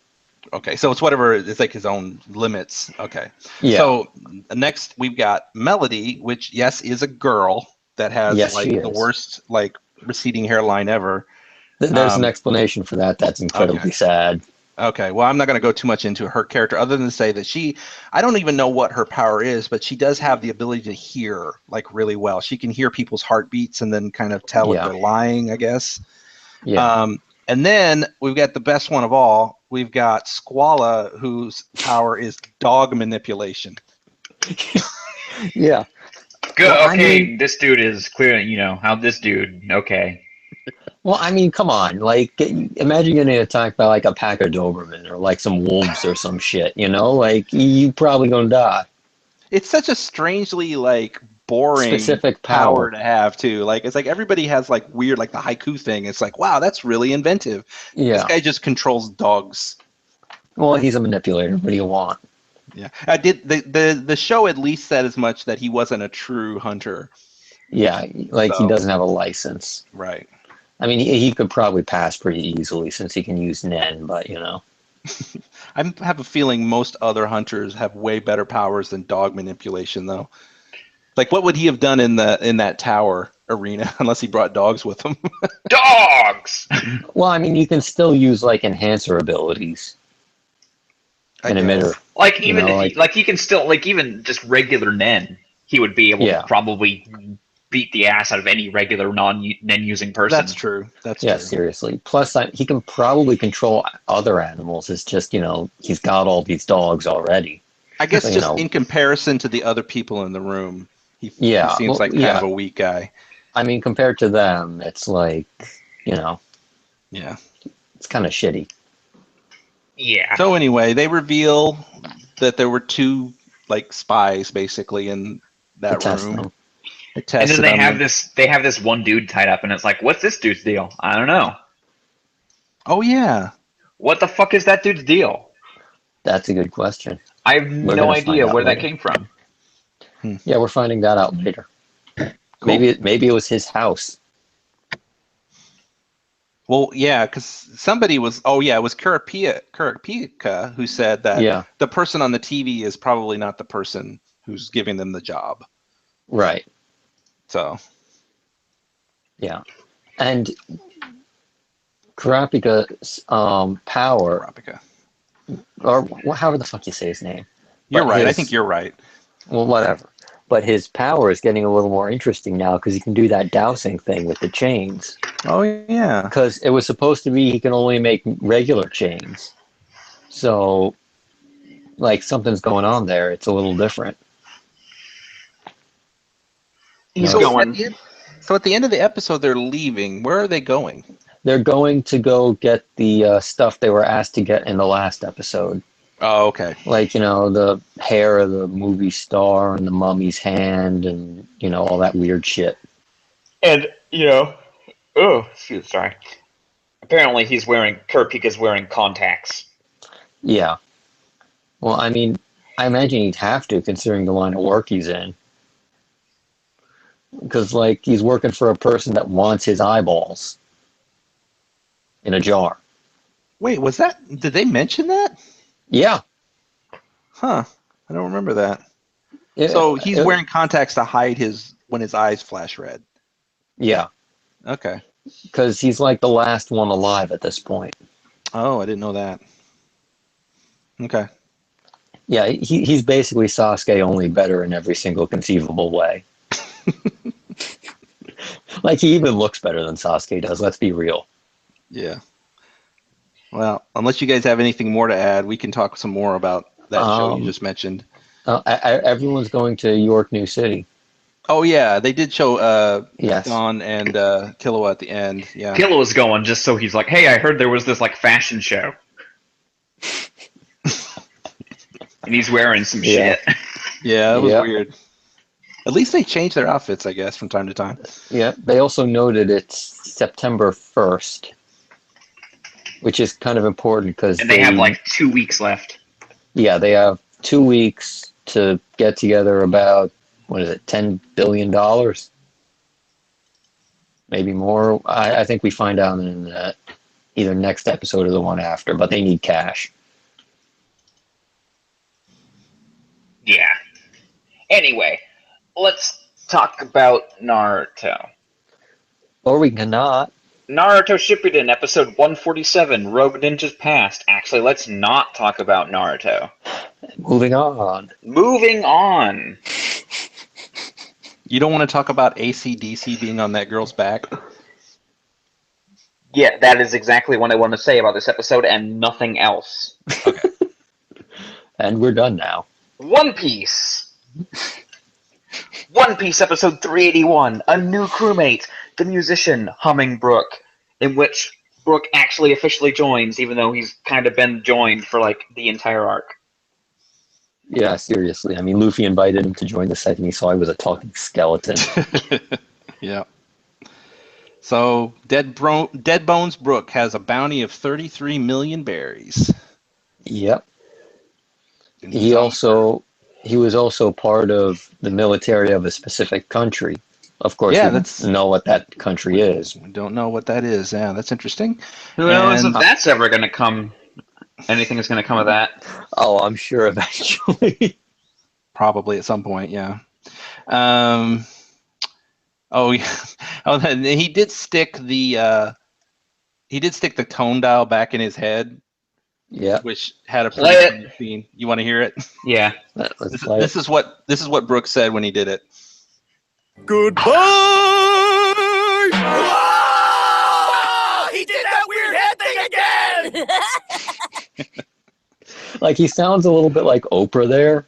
Okay, so it's whatever. It's like his own limits. Okay. Yeah. So next we've got Melody, which yes is a girl that has Yes, like she the is. worst like receding hairline ever. There's an Um, explanation for that. That's incredibly okay. sad. Okay, well, I'm not going to go too much into her character other than to say that I don't even know what her power is, but she does have the ability to hear like really well. She can hear people's heartbeats and then kind of tell if Yeah. they're lying, I guess. Yeah. And then we've got the best one of all. We've got Squala, whose power is dog manipulation. Yeah. Good. Well, I Okay, mean- this dude is clearly, how this dude. Okay. Well, I mean, come on. Like, imagine getting attacked by like a pack of Doberman or like some wolves or some shit. Like you probably gonna die. It's such a strangely like boring Specific power power. to have too. Like it's like everybody has like weird like the haiku thing. It's like wow, that's really inventive. This Yeah. guy just controls dogs. Well, he's a manipulator. What do you want? Yeah, I did. The show at least said as much that he wasn't a true hunter. Yeah, like he So- doesn't have a license. Right. I mean, he could probably pass pretty easily since he can use Nen, but I have a feeling most other hunters have way better powers than dog manipulation, though. Like, what would he have done in that tower arena unless he brought dogs with him? Dogs! Well, I mean, you can still use like enhancer abilities. An emitter. Like, even know, if he can still, like, even just regular Nen, he would be able Yeah. to probably beat the ass out of any regular non-Nen using person. That's true. That's Yeah, true. seriously. Plus, he can probably control other animals. It's just, he's got all these dogs already. I guess You just know. in comparison to the other people in the room, he Yeah, seems well, like kind yeah. of a weak guy. I mean, compared to them, it's like, Yeah. it's kind of shitty. Yeah. So anyway, they reveal that there were two like spies basically in that To test room. them. They And tested then them. they have this one dude tied up, and it's like, what's this dude's deal? I don't know. Oh yeah. What the fuck is that dude's deal? That's a good question. I have We're no gonna find idea out where that later. came from. Yeah, we're finding that out later. Cool. Maybe it was his house. Well, yeah, because somebody was. Oh yeah, it was Kurapika who said that Yeah, the person on the TV is probably not the person who's giving them the job. right. So Yeah. And Kurapika's power, Kurapika. or however the fuck you say his name. You're But right. I his- think you're right. Well, whatever. But his power is getting a little more interesting now because he can do that dowsing thing with the chains. Oh yeah. Because it was supposed to be he can only make regular chains. So, like, something's going on there. It's a little different. He's No. going. So at the end of the episode, they're leaving. Where are they going? They're going to go get the stuff they were asked to get in the last episode. Oh, okay. Like, the hair of the movie star and the mummy's hand and, all that weird shit. And, sorry. Apparently Kirk is wearing contacts. Yeah. Well, I mean, I imagine he'd have to, considering the line of work he's in. Because, like, he's working for a person that wants his eyeballs in a jar. Wait, did they mention that? Yeah. Huh. I don't remember that. So he's wearing contacts to hide when his eyes flash red. Yeah. Okay. Because he's like the last one alive at this point. Oh, I didn't know that. Okay. Yeah, he's basically Sasuke, only better in every single conceivable way. Like, he even looks better than Sasuke does, let's be real. Yeah. Well, unless you guys have anything more to add, we can talk some more about that show you just mentioned. Everyone's going to York New City. Oh, yeah. They did show yes. Dawn and Killua at the end. Yeah. Killua's going just so he's like, hey, I heard there was this, like, fashion show. And he's wearing some shit. Yeah, it was weird. At least they change their outfits, I guess, from time to time. Yeah, they also noted it's September 1st, which is kind of important because they have like 2 weeks left. Yeah, they have 2 weeks to get together about, $10 billion? Maybe more. I think we find out in either next episode or the one after, but they need cash. Yeah. Anyway, let's talk about Naruto. Or we cannot. Naruto Shippuden, episode 147, Rogue Ninja's Past. Actually, let's not talk about Naruto. Moving on. You don't want to talk about AC/DC being on that girl's back? Yeah, that is exactly what I want to say about this episode and nothing else. Okay. And we're done now. One Piece! One Piece episode 381, a new crewmate, the musician Humming Brook, in which Brook actually officially joins, even though he's kind of been joined for like the entire arc. Yeah, seriously. I mean, Luffy invited him to join the second he saw I was a talking skeleton. Yeah. So, Dead Bones Brook has a bounty of 33 million berries. Yep. He was also part of the military of a specific country. Of course, we don't know what that country is. We don't know what that is. Yeah, that's interesting. Who knows if that's ever going to come? Anything is going to come of that? Oh, I'm sure eventually. Probably at some point. Yeah. Yeah. Oh, he did stick the tone dial back in his head. Yeah. Which had a pretty funny scene. You want to hear it? Yeah. This is what Brooks said when he did it. Goodbye! He did that weird head thing again! Like, he sounds a little bit like Oprah there.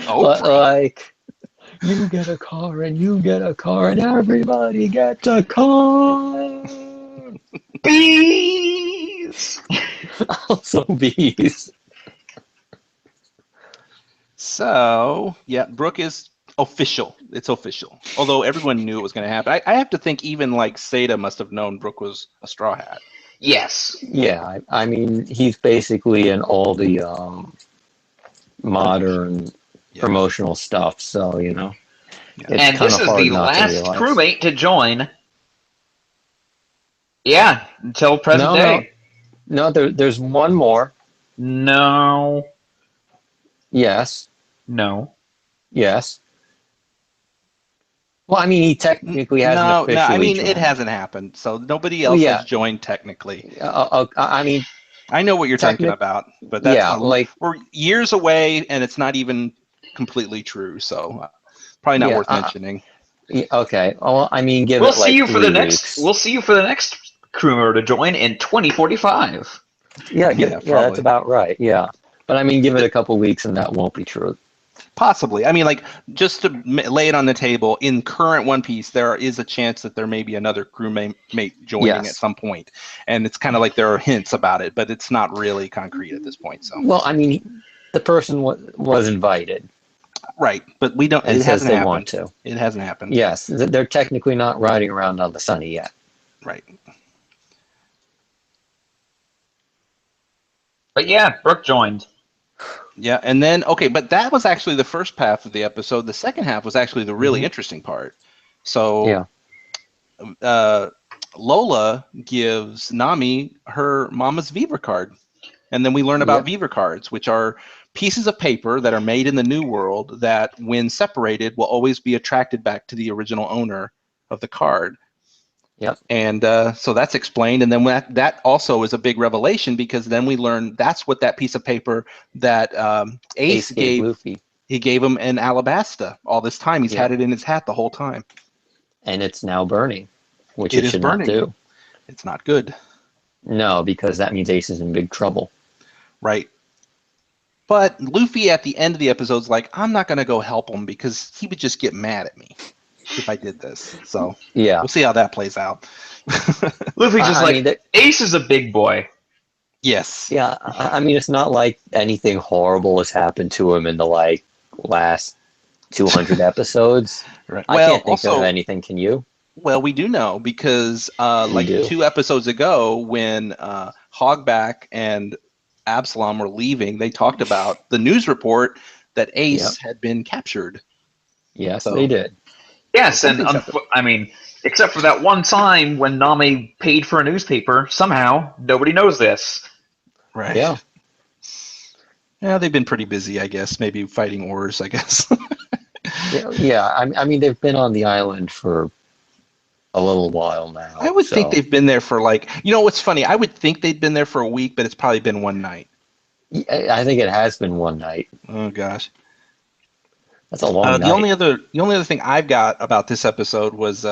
Oprah? Like, you get a car and you get a car and everybody gets a car. Bees! Also bees. So, yeah, Brooke is official. It's official. Although everyone knew it was going to happen. I have to think even like Seda must have known Brooke was a Straw Hat. Yes. Yeah, I mean, he's basically in all the modern promotional stuff, so, Yeah. And this is the last crewmate to join. Yeah, until present day. No, there's one more. No. Yes. No. Yes. Well, I mean, he technically hasn't officially I mean, joined. it hasn't happened, so nobody else has joined technically. I mean, I know what you're talking about, but that's we're years away, and it's not even completely true. So probably not worth mentioning. Yeah, okay. Well, I mean, give We'll it see like you for the 3 next. weeks. We'll see you for the next crew member to join in 2045. Yeah, Yeah, that's probably. about right. Yeah, but I mean, give it a couple weeks, and that won't be true. Possibly. I mean, like, just to lay it on the table, in current One Piece, there is a chance that there may be another crewmate joining at Yes. some point. And it's kind of like there are hints about it, but it's not really concrete at this point. So Well, I mean, the person was invited right, but we don't. and It says hasn't they want happened. to. It hasn't happened. Yes, they're technically not riding around on the sunny yet. Right. But yeah, Brooke joined. Yeah, and then okay, but that was actually the first half of the episode. The second half was actually the really interesting part. So Lola gives Nami her mama's Viva card. And then we learn about Viva cards, which are pieces of paper that are made in the New World that, when separated, will always be attracted back to the original owner of the card. Yep. And so that's explained. And then that also is a big revelation, because then we learn that's what that piece of paper that Ace gave Luffy. He gave him in Alabasta all this time. He's had it in his hat the whole time. And it's now burning, which It it is should burning. not do. It's not good. No, because that means Ace is in big trouble. Right. But Luffy at the end of the episode's like, I'm not going to go help him because he would just get mad at me if I did this. So we'll see how that plays out. Luffy's just Ace is a big boy. Yes. Yeah, I mean, it's not like anything horrible has happened to him in the last 200 episodes. Right. I can't think of anything. Can you? Well, we do know, because 2 episodes ago, when Hogback and Absalom were leaving, they talked about the news report that Ace had been captured. Yes, they did. Yes, and I mean, except for that one time when Nami paid for a newspaper, somehow nobody knows this. Right. Yeah, they've been pretty busy, I guess. Maybe fighting wars, I guess. I mean, they've been on the island for a little while now. I would think they've been there for what's funny? I would think they'd been there for a week, but it's probably been one night. I think it has been one night. Oh gosh, that's a long night. The only other thing I've got about this episode was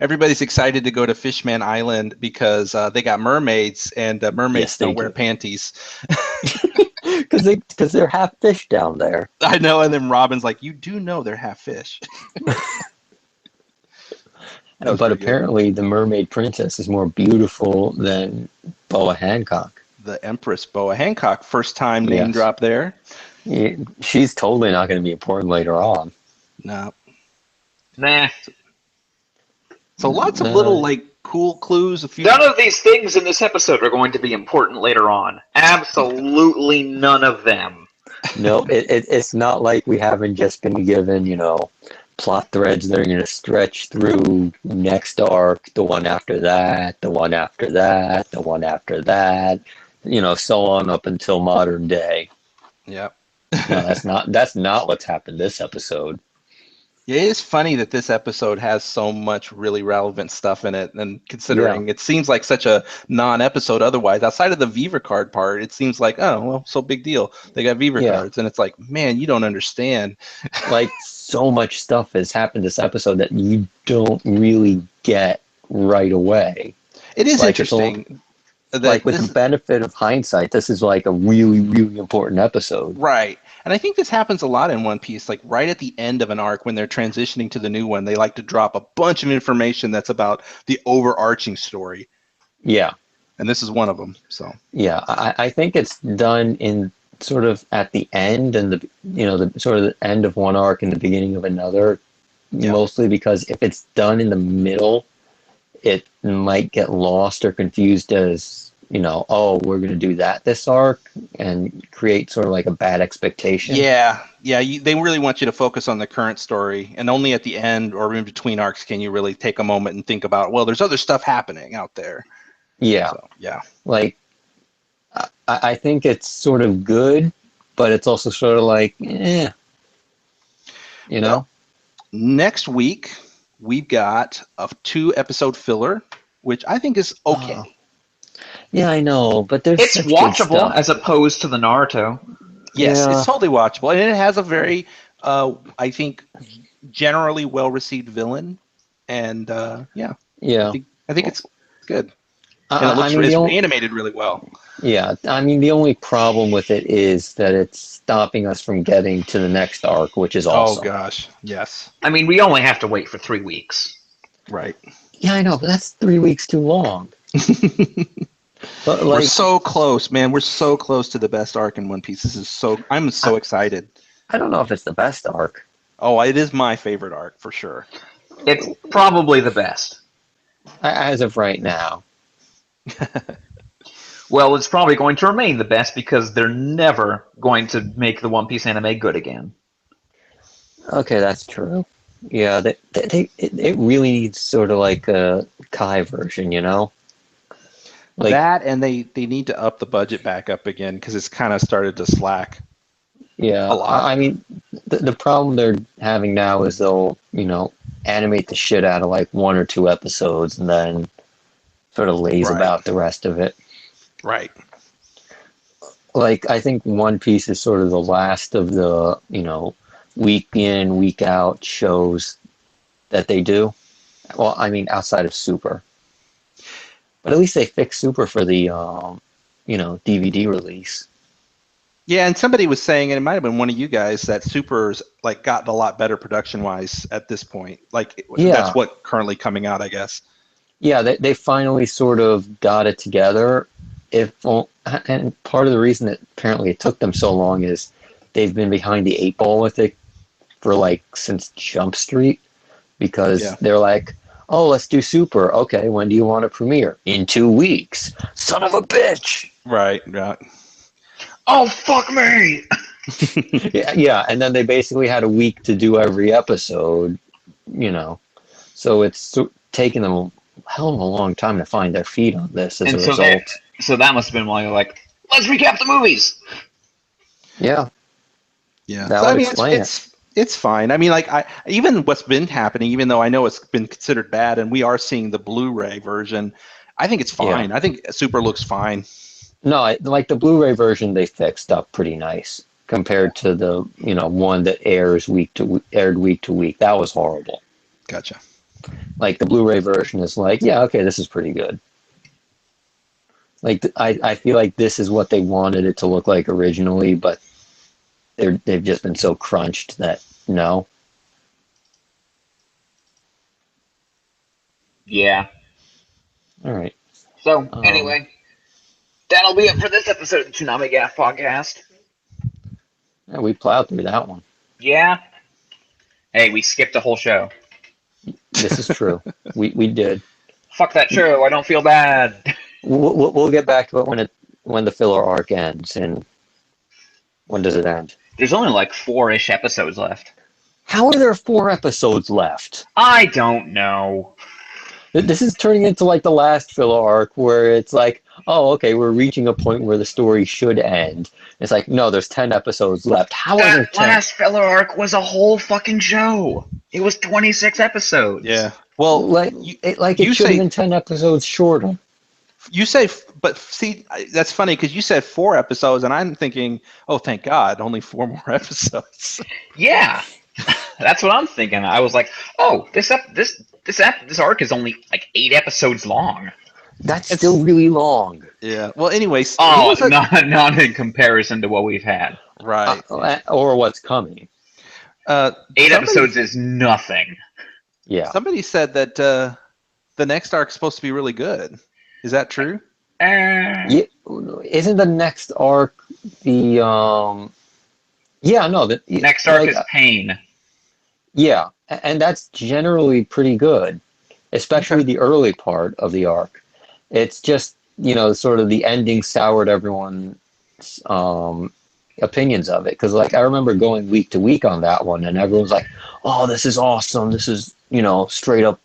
everybody's excited to go to Fishman Island because they got mermaids, and mermaids don't wear panties. Because they're half fish down there. I know, and then Robin's like, "You do know they're half fish." But apparently the mermaid princess is more beautiful than Boa Hancock. The Empress Boa Hancock, first time name drop there. Yeah, she's totally not going to be important later on. No. Nah. So lots of little cool clues. None of these things in this episode are going to be important later on. Absolutely none of them. No, it's not like we haven't just been given, plot threads that are going to stretch through next arc, the one after that, the one after that, the one after that, so on up until modern day. Yep. No, that's not what's happened this episode. Yeah, it is funny that this episode has so much really relevant stuff in it, and considering it seems like such a non-episode otherwise, outside of the Viva card part, it seems like, oh, well, so big deal. They got Viva cards, and it's like, man, you don't understand. So much stuff has happened this episode that you don't really get right away. It is interesting. With the benefit of hindsight, this is a really, really important episode. Right. And I think this happens a lot in One Piece, right at the end of an arc when they're transitioning to the new one, they like to drop a bunch of information that's about the overarching story. Yeah. And this is one of them. So yeah, I think it's done in sort of at the end, and the sort of the end of one arc and the beginning of another, mostly because if it's done in the middle, it might get lost or confused as, oh, we're going to do that this arc, and create sort of a bad expectation. Yeah. They really want you to focus on the current story, and only at the end or in between arcs can you really take a moment and think about, well, there's other stuff happening out there. Yeah. So, yeah. I think it's sort of good, but it's also sort of Well, next week, we've got a 2-episode filler, which I think is okay. Oh. Yeah, I know, but it's watchable as opposed to the Naruto. Yes, it's totally watchable, and it has a very I think generally well-received villain, and yeah, Yeah. I think it's good, and I mean, it's animated really well. yeah, I mean, the only problem with it is that it's stopping us from getting to the next arc, which is Oh awesome. gosh, yes, I mean, we only have to wait for 3 weeks. right. Yeah, I know, but that's 3 weeks too long. But We're like, so close, man. We're so close to the best arc in One Piece. I'm so excited. I don't know if it's the best arc. Oh, it is my favorite arc for sure. It's probably the best. As of right now. Well, it's probably going to remain the best because they're never going to make the One Piece anime good again. Okay, that's true. Yeah, it really needs sort of like a Kai version, you know? Like, That, and they need to up the budget back up again because it's kind of started to slack yeah, a lot. I mean, the problem they're having now is they'll, animate the shit out of like 1 or 2 episodes and then sort of laze Right. about the rest of it. Right. Like, I think One Piece is sort of the last of the, week in, week out shows that they do. Well, I mean, outside of Super. But at least they fixed Super for the, DVD release. Yeah, and somebody was saying, and it might have been one of you guys, that Super's like gotten a lot better production wise at this point. Like Yeah. that's what currently coming out, I guess. Yeah, they finally sort of got it together. And part of the reason that apparently it took them so long is they've been behind the 8 ball with it for like since Jump Street, because they're like, oh, let's do Super. Okay, when do you want to premiere? In 2 weeks. Son of a bitch. Right. Right. Oh, fuck me! Yeah, and then they basically had a week to do every episode, So it's taken them a hell of a long time to find their feet on this as a result. So that must have been why you're like, let's recap the movies! Yeah. Yeah. That So, would I mean, explain it. it's fine. I mean, like even what's been happening, even though I know it's been considered bad, and we are seeing the Blu-ray version, I think it's fine. Yeah. I think Super looks fine. No, like the Blu-ray version, they fixed up pretty nice compared to the one that aired week to week. That was horrible. Gotcha. Like the Blu-ray version is like, yeah, okay, this is pretty good. Like I feel like this is what they wanted it to look like originally, but they've just been so crunched that no. Yeah. All right. So, anyway, that'll be it for this episode of the ToonamiGAF podcast. Yeah, we plowed through that one. Yeah? Hey, we skipped a whole show. This is true. we did. Fuck that show, I don't feel bad. We'll get back to it when the filler arc ends. And when does it end? There's only like 4-ish episodes left. How are there 4 episodes left? I don't know. This is turning into like the last filler arc where it's like, oh, okay, we're reaching a point where the story should end. It's like, no, there's 10 episodes left. How are there That 10? last filler arc was a whole fucking show. It was 26 episodes. Yeah. Well, it should have been 10 episodes shorter. You say, but see, that's funny because you said 4 episodes, and I'm thinking, oh, thank God, only 4 more episodes. Yeah, that's what I'm thinking. I was like, oh, this arc is only like 8 episodes long. It's still really long. Yeah. Well, anyways. Oh, not in comparison to what we've had. Right. Or what's coming. 8 episodes is nothing. Yeah. Somebody said that the next arc is supposed to be really good. Is that true? Yeah, isn't the next arc the the next arc is Pain. Yeah, and that's generally pretty good, especially the early part of the arc. It's just sort of the ending soured everyone's opinions of it, because like I remember going week to week on that one, and everyone's like, "Oh, this is awesome! This is straight up,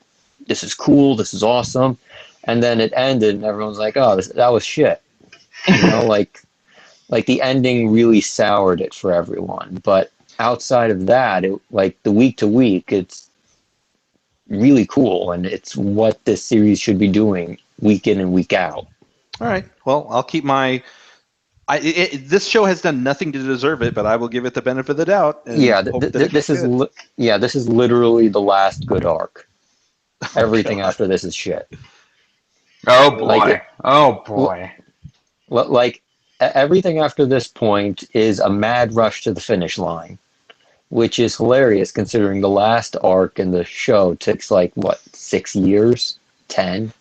this is cool! This is awesome!" And then it ended, and everyone's like, "Oh, that was shit." Like the ending really soured it for everyone. But outside of that, like the week to week, it's really cool, and it's what this series should be doing week in and week out. All right. Well, I'll keep my This show has done nothing to deserve it, but I will give it the benefit of the doubt. And Yeah, hope that it this gets is good. this is literally the last good arc. Everything God. after this is shit. Oh boy. Like Oh boy. like everything after this point is a mad rush to the finish line, which is hilarious considering the last arc in the show takes like what 6 years, 10.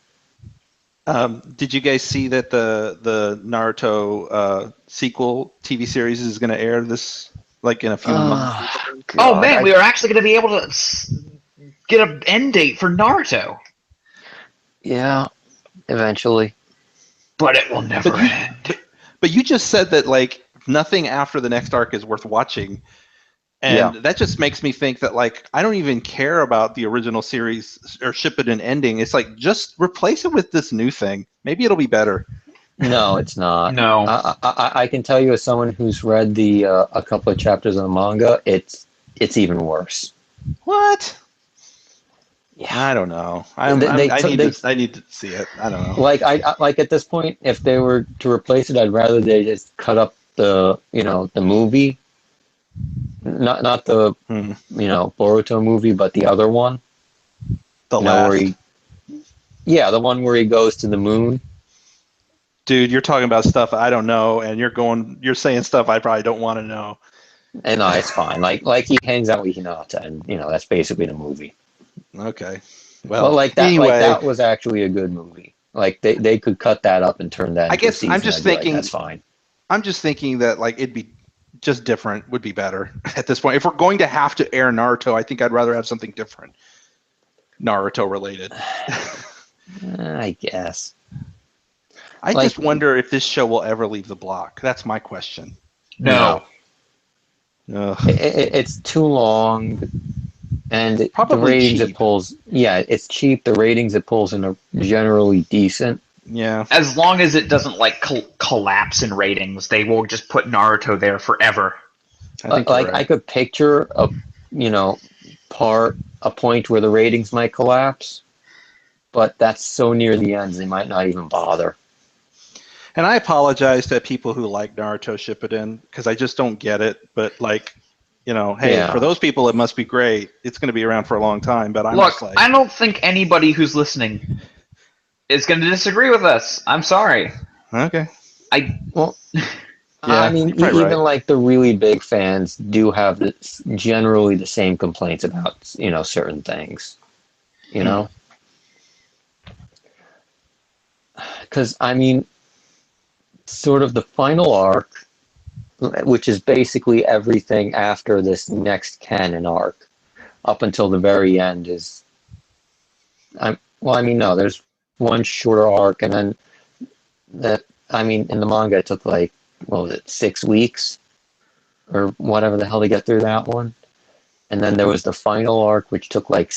Did you guys see that the Naruto sequel TV series is going to air this like in a few months? Or Oh something? Oh God! man, we are actually going to be able to get an end date for Naruto, Yeah, eventually. but it will never But you, end. but you just said that like nothing after the next arc is worth watching, and Yeah. that just makes me think that like I don't even care about the original series or Shippuden ending. It's like just replace it with this new thing. Maybe it'll be better. No, it's not. No. I can tell you as someone who's read the a couple of chapters of the manga, it's even worse. What? Yeah. I don't know. I need to see it. I don't know. Like I like at this point, if they were to replace it, I'd rather they just cut up the the movie, not the Hmm. Boruto movie, but the other one. The Where last. the one where he goes to the moon. Dude, you're talking about stuff I don't know, and you're saying stuff I probably don't want to know. And no, it's fine. Like he hangs out with Hinata, and that's basically the movie. Okay. Well, Well, like that, anyway, that was actually a good movie. Like they could cut that up and turn that I into a guess season. I'm just I'd be like, thinking. that's fine. I'm just thinking that like it'd be just different would be better at this point. If we're going to have to air Naruto, I think I'd rather have something different, Naruto related. I guess. I Like- just wonder if this show will ever leave the block. That's my question. No. Ugh. It's too long, and the Probably ratings cheap. it pulls. Yeah, it's cheap. The ratings it pulls in are generally decent. Yeah. As long as it doesn't like collapse in ratings, they will just put Naruto there forever. I think you're Like right. I could picture a point where the ratings might collapse, but that's so near the end they might not even bother. And I apologize to people who like Naruto Shippuden because I just don't get it. But like, hey, Yeah. for those people, it must be great. It's going to be around for a long time. But I'm Look, just like, I don't think anybody who's listening is going to disagree with us. I'm sorry. okay. Well, Yeah, I mean, you're probably even right. like the really big fans do have generally the same complaints about certain things. Because I mean, sort of the final arc, which is basically everything after this next canon arc, up until the very end is. No, there's one shorter arc, and then in the manga it took like, what was it, 6 weeks or whatever the hell to get through that one. And then there was the final arc, which took like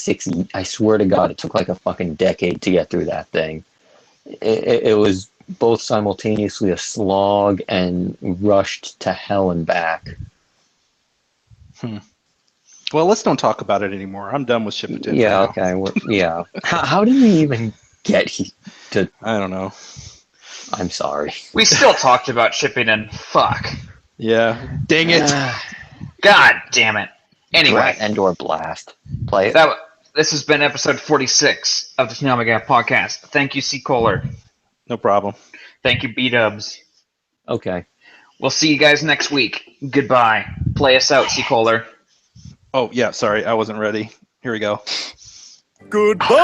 I swear to God, it took like a fucking decade to get through that thing. It was both simultaneously a slog and rushed to hell and back. Well, let's don't talk about it anymore. I'm done with Shippuden. Yeah, for now. okay. Yeah. How did we even get to... I don't know. I'm sorry. We still talked about Shippuden. Fuck. Yeah. Dang it. God damn it. Anyway, Endor Blast. Play it. This has been episode 46 of the ToonamiGAF podcast. Thank you, C. Kohler. No problem. Thank you, B-Dubs. Okay. We'll see you guys next week. Goodbye. Play us out, C. Kohler. Oh, yeah. Sorry. I wasn't ready. Here we go. Goodbye!